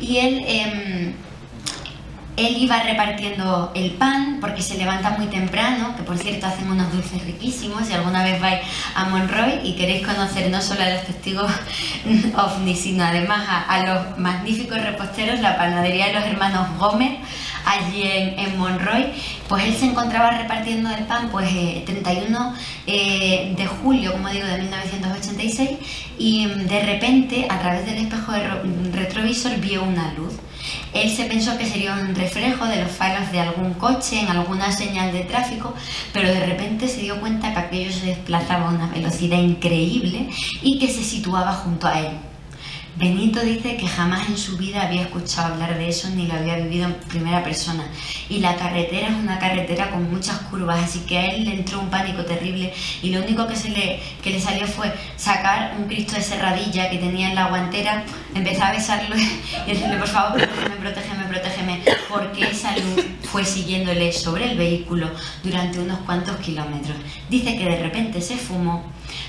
y él iba repartiendo el pan, porque se levanta muy temprano, que por cierto hacen unos dulces riquísimos. Si alguna vez vais a Monroy y queréis conocer no solo a los testigos ovni, sino además a los magníficos reposteros, la panadería de los hermanos Gómez, allí en Monroy, pues él se encontraba repartiendo el pan pues 31 de julio, como digo, de 1986, y de repente a través del espejo de retrovisor vio una luz. Él se pensó que sería un reflejo de los faros de algún coche en alguna señal de tráfico, pero de repente se dio cuenta que aquello se desplazaba a una velocidad increíble y que se situaba junto a él. Benito dice que jamás en su vida había escuchado hablar de eso ni lo había vivido en primera persona, y la carretera es una carretera con muchas curvas, así que a él le entró un pánico terrible y lo único que le salió fue sacar un Cristo de serradilla que tenía en la guantera, empezar a besarlo y decirle: por favor, protégeme, protégeme, protégeme, porque esa luz fue siguiéndole sobre el vehículo durante unos cuantos kilómetros. Dice que de repente se fumó,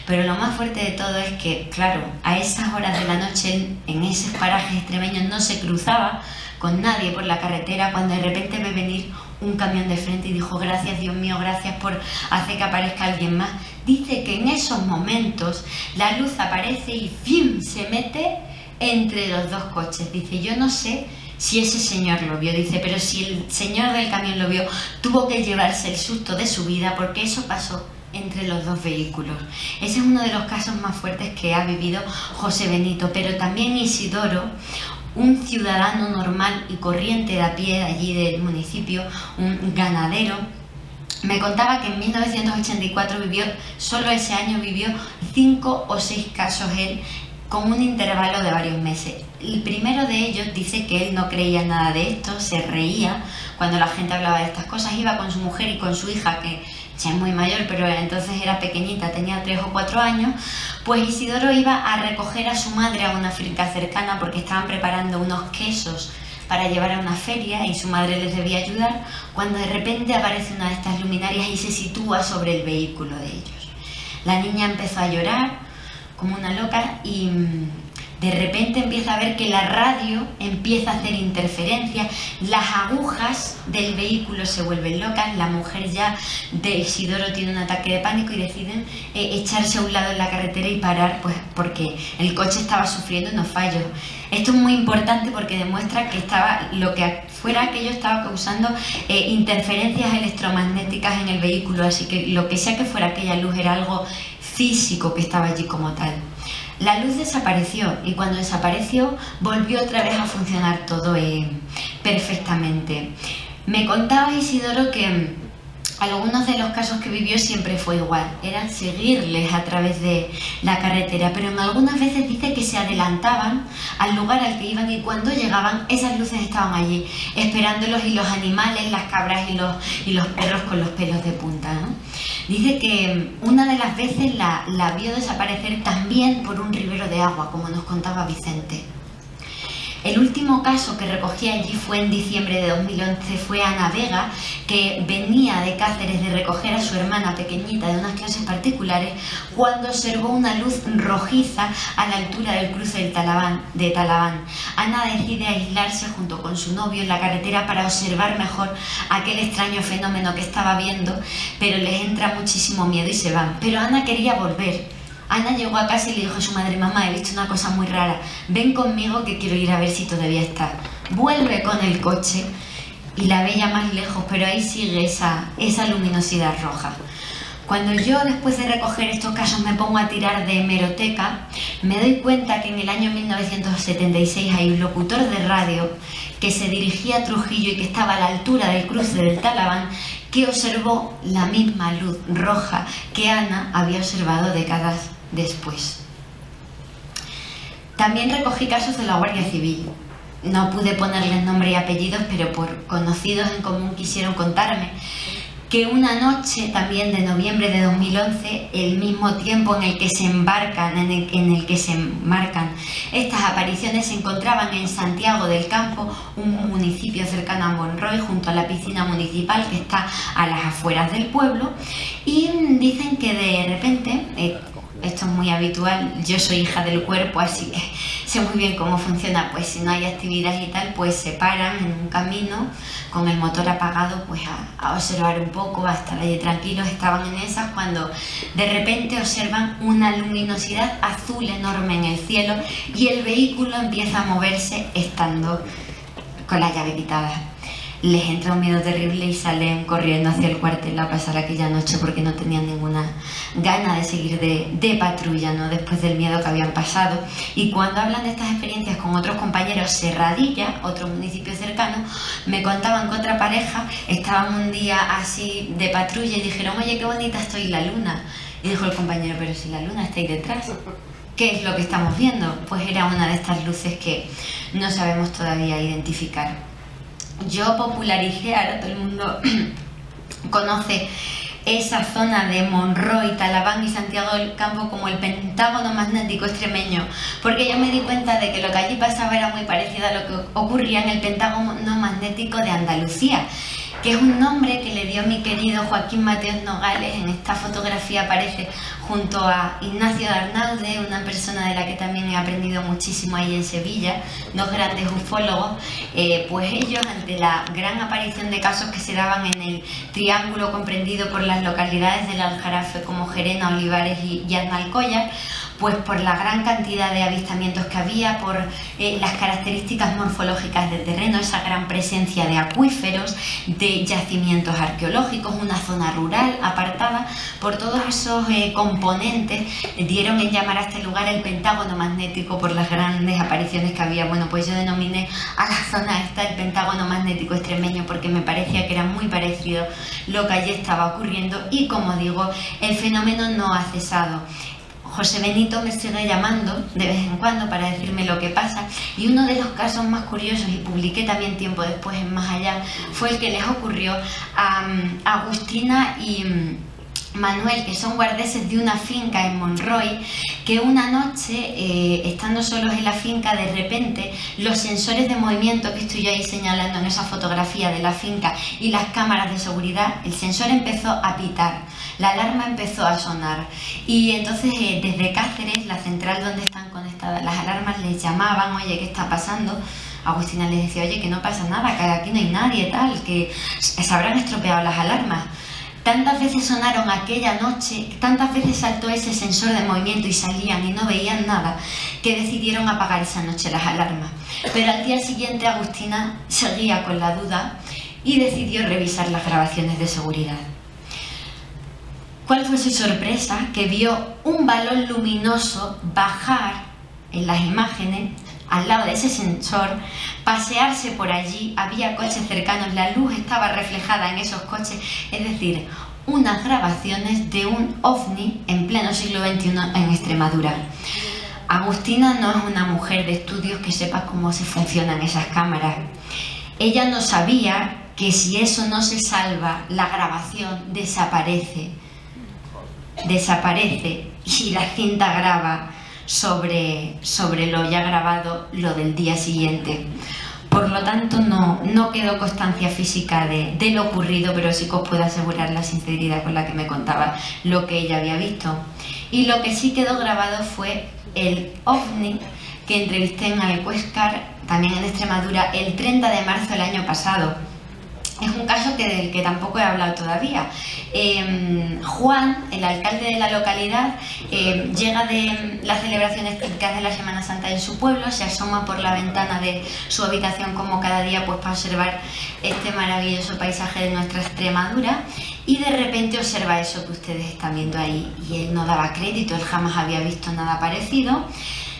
pero lo más fuerte de todo es que, claro, a esas horas de la noche, en esos parajes extremeños, no se cruzaba con nadie por la carretera, cuando de repente ve venir un camión de frente y dijo: gracias, Dios mío, gracias por hacer que aparezca alguien más. Dice que en esos momentos la luz aparece y ¡fim!, se mete entre los dos coches. Dice: yo no sé si ese señor lo vio, dice, pero si el señor del camión lo vio, tuvo que llevarse el susto de su vida, porque eso pasó entre los dos vehículos. Ese es uno de los casos más fuertes que ha vivido José Benito, pero también Isidoro, un ciudadano normal y corriente de a pie de allí del municipio, un ganadero, me contaba que en 1984 solo ese año vivió 5 o 6 casos él, con un intervalo de varios meses. El primero de ellos dice que él no creía nada de esto, se reía cuando la gente hablaba de estas cosas, iba con su mujer y con su hija, que ya es muy mayor, pero entonces era pequeñita, tenía 3 o 4 años, pues Isidoro iba a recoger a su madre a una finca cercana porque estaban preparando unos quesos para llevar a una feria y su madre les debía ayudar, cuando de repente aparece una de estas luminarias y se sitúa sobre el vehículo de ellos. La niña empezó a llorar como una loca y de repente empieza a ver que la radio empieza a hacer interferencias, las agujas del vehículo se vuelven locas, la mujer ya de Isidoro tiene un ataque de pánico y deciden echarse a un lado en la carretera y parar, pues porque el coche estaba sufriendo unos fallos. Esto es muy importante porque demuestra que lo que fuera aquello estaba causando interferencias electromagnéticas en el vehículo, así que lo que sea que fuera aquella luz era algo físico que estaba allí como tal. La luz desapareció y cuando desapareció volvió otra vez a funcionar todo perfectamente. Me contaba Isidoro que algunos de los casos que vivió siempre fue igual, era seguirles a través de la carretera, pero en algunas veces dice que se adelantaban al lugar al que iban y cuando llegaban esas luces estaban allí, esperándolos, y los animales, las cabras y los perros con los pelos de punta, ¿no? Dice que una de las veces la vio desaparecer también por un ribero de agua, como nos contaba Vicente. El último caso que recogí allí fue en diciembre de 2011, fue Ana Vega, que venía de Cáceres de recoger a su hermana pequeñita de unas clases particulares, cuando observó una luz rojiza a la altura del cruce de Talaván. Ana decide aislarse junto con su novio en la carretera para observar mejor aquel extraño fenómeno que estaba viendo, pero les entra muchísimo miedo y se van. Pero Ana quería volver. Ana llegó a casa y le dijo a su madre: mamá, he visto una cosa muy rara, ven conmigo que quiero ir a ver si todavía está. Vuelve con el coche y la ve ya más lejos, pero ahí sigue esa luminosidad roja. Cuando yo, después de recoger estos casos, me pongo a tirar de hemeroteca, me doy cuenta que en el año 1976 hay un locutor de radio que se dirigía a Trujillo y que estaba a la altura del cruce del Talaván, que observó la misma luz roja que Ana había observado décadas después. También recogí casos de la Guardia Civil. No pude ponerles nombre y apellidos, pero por conocidos en común quisieron contarme que una noche también de noviembre de 2011, el mismo tiempo en el que se embarcan, estas apariciones, se encontraban en Santiago del Campo, un municipio cercano a Monroy, junto a la piscina municipal que está a las afueras del pueblo, y dicen que de repente, esto es muy habitual, yo soy hija del cuerpo, así que sé muy bien cómo funciona, pues si no hay actividad y tal, pues se paran en un camino con el motor apagado, pues a observar un poco, a estar allí tranquilos. Estaban en esas cuando de repente observan una luminosidad azul enorme en el cielo y el vehículo empieza a moverse estando con la llave quitada. Les entra un miedo terrible y salen corriendo hacia el cuartel a pasar aquella noche porque no tenían ninguna gana de seguir de patrulla, ¿no? Después del miedo que habían pasado. Y cuando hablan de estas experiencias con otros compañeros, Serradilla, otro municipio cercano, me contaban que otra pareja estaban un día así de patrulla y dijeron: oye, qué bonita estoy la luna. Y dijo el compañero: pero si la luna está ahí detrás, ¿qué es lo que estamos viendo? Pues era una de estas luces que no sabemos todavía identificar. Yo popularicé, ahora todo el mundo conoce esa zona de Monroy, Talaván y Santiago del Campo como el pentágono magnético extremeño, porque yo me di cuenta de que lo que allí pasaba era muy parecido a lo que ocurría en el pentágono magnético de Andalucía, que es un nombre que le dio mi querido Joaquín Mateos Nogales. En esta fotografía aparece junto a Ignacio de Arnaude, una persona de la que también he aprendido muchísimo ahí en Sevilla, dos grandes ufólogos. Pues ellos, ante la gran aparición de casos que se daban en el triángulo comprendido por las localidades del Aljarafe como Gerena, Olivares y Aznalcóllar, pues por la gran cantidad de avistamientos que había, por las características morfológicas del terreno, esa gran presencia de acuíferos, de yacimientos arqueológicos, una zona rural apartada, por todos esos componentes, dieron en llamar a este lugar el pentágono magnético por las grandes apariciones que había. Bueno, pues yo denominé a la zona esta el pentágono magnético extremeño porque me parecía que era muy parecido lo que allí estaba ocurriendo y, como digo, el fenómeno no ha cesado. José Benito me sigue llamando de vez en cuando para decirme lo que pasa, y uno de los casos más curiosos, y publiqué también tiempo después en Más Allá, fue el que les ocurrió a Agustina y Manuel, que son guardeses de una finca en Monroy, que una noche, estando solos en la finca, de repente los sensores de movimiento que estoy ahí señalando en esa fotografía de la finca y las cámaras de seguridad, el sensor empezó a pitar, la alarma empezó a sonar, y entonces desde Cáceres, la central donde están conectadas las alarmas, les llamaban: oye, ¿qué está pasando? Agustina les decía: oye, que no pasa nada, que aquí no hay nadie, tal, que se habrán estropeado las alarmas. Tantas veces sonaron aquella noche, tantas veces saltó ese sensor de movimiento y salían y no veían nada, que decidieron apagar esa noche las alarmas. Pero al día siguiente Agustina seguía con la duda y decidió revisar las grabaciones de seguridad. ¿Cuál fue su sorpresa? Que vio un balón luminoso bajar en las imágenes al lado de ese sensor, pasearse por allí, había coches cercanos, la luz estaba reflejada en esos coches, es decir, unas grabaciones de un ovni en pleno siglo XXI en Extremadura. Agustina no es una mujer de estudios que sepa cómo se funcionan esas cámaras. Ella no sabía que si eso no se salva, la grabación desaparece y la cinta graba sobre lo ya grabado lo del día siguiente. Por lo tanto, no quedó constancia física de lo ocurrido, pero sí que os puedo asegurar la sinceridad con la que me contaba lo que ella había visto. Y lo que sí quedó grabado fue el ovni que entrevisté en Alcuéscar, también en Extremadura, el 30 de marzo del año pasado. Es un caso del que tampoco he hablado todavía. Juan, el alcalde de la localidad, llega de las celebraciones típicas de la Semana Santa en su pueblo, se asoma por la ventana de su habitación como cada día, pues para observar este maravilloso paisaje de nuestra Extremadura, y de repente observa eso que ustedes están viendo ahí, y él no daba crédito, él jamás había visto nada parecido.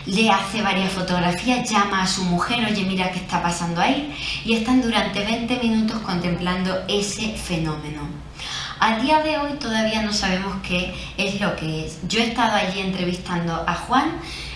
Le hace varias fotografías, llama a su mujer, oye, mira qué está pasando ahí, y están durante 20 minutos contemplando ese fenómeno. A día de hoy todavía no sabemos qué es lo que es. Yo he estado allí entrevistando a Juan,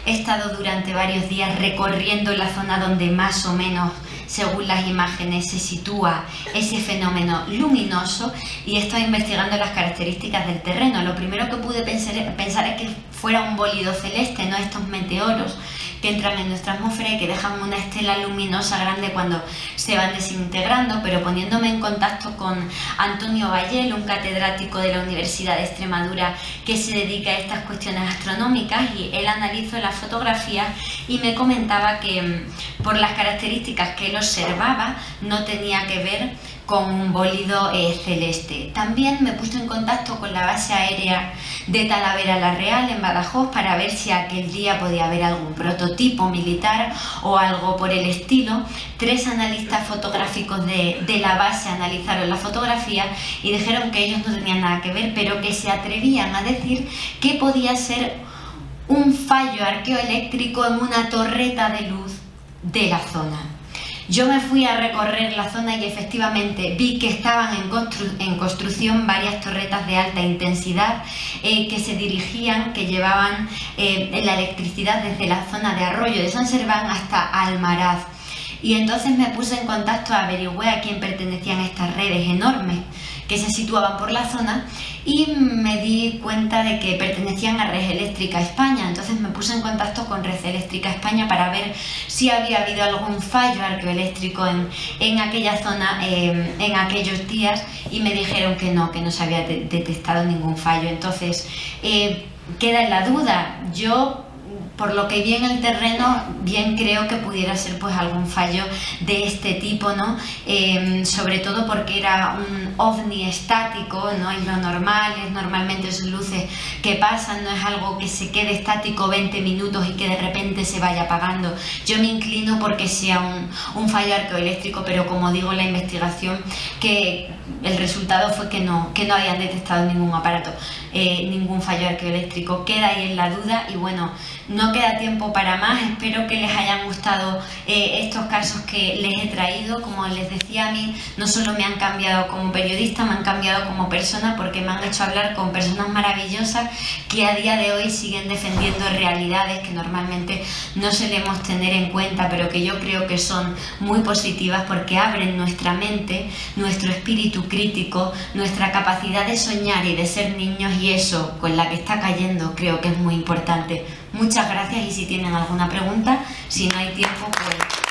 he estado durante varios días recorriendo la zona donde más o menos, según las imágenes, se sitúa ese fenómeno luminoso, y he estado investigando las características del terreno. Lo primero que pude pensar es que fuera un bólido celeste, no estos meteoros que entran en nuestra atmósfera y que dejan una estela luminosa grande cuando se van desintegrando, pero poniéndome en contacto con Antonio Vallel, un catedrático de la Universidad de Extremadura que se dedica a estas cuestiones astronómicas, y él analizó las fotografías y me comentaba que por las características que él observaba no tenía que ver con un bólido celeste. También me puse en contacto con la base aérea de Talavera la Real en Badajoz para ver si aquel día podía haber algún prototipo militar o algo por el estilo. 3 analistas fotográficos de la base analizaron la fotografía y dijeron que ellos no tenían nada que ver, pero que se atrevían a decir que podía ser un fallo arqueoeléctrico en una torreta de luz de la zona. Yo me fui a recorrer la zona y efectivamente vi que estaban en construcción varias torretas de alta intensidad que se dirigían, que llevaban la electricidad desde la zona de Arroyo de San Serván hasta Almaraz. Y entonces me puse en contacto, averigüé a quién pertenecían estas redes enormes que se situaban por la zona, y me di cuenta de que pertenecían a Red Eléctrica España. Entonces me puse en contacto con Red Eléctrica España para ver si había habido algún fallo arqueoeléctrico en aquella zona en aquellos días, y me dijeron que no se había detectado ningún fallo. Entonces queda en la duda. Yo, por lo que vi en el terreno, bien creo que pudiera ser pues algún fallo de este tipo, ¿no? Sobre todo porque era un ovni estático, no es lo normal, es normalmente son luces que pasan, no es algo que se quede estático 20 minutos y que de repente se vaya apagando. Yo me inclino porque sea un fallo arqueoeléctrico, pero como digo, la investigación, que el resultado fue que no habían detectado ningún aparato, ningún fallo arqueoeléctrico. Queda ahí en la duda y bueno, no queda tiempo para más. Espero que les hayan gustado estos casos que les he traído. Como les decía, a mí no solo me han cambiado como periodista, me han cambiado como persona, porque me han hecho hablar con personas maravillosas que a día de hoy siguen defendiendo realidades que normalmente no solemos tener en cuenta, pero que yo creo que son muy positivas porque abren nuestra mente, nuestro espíritu crítico, nuestra capacidad de soñar y de ser niños, y eso con la que está cayendo creo que es muy importante. Muchas gracias, y si tienen alguna pregunta, si no hay tiempo, pues...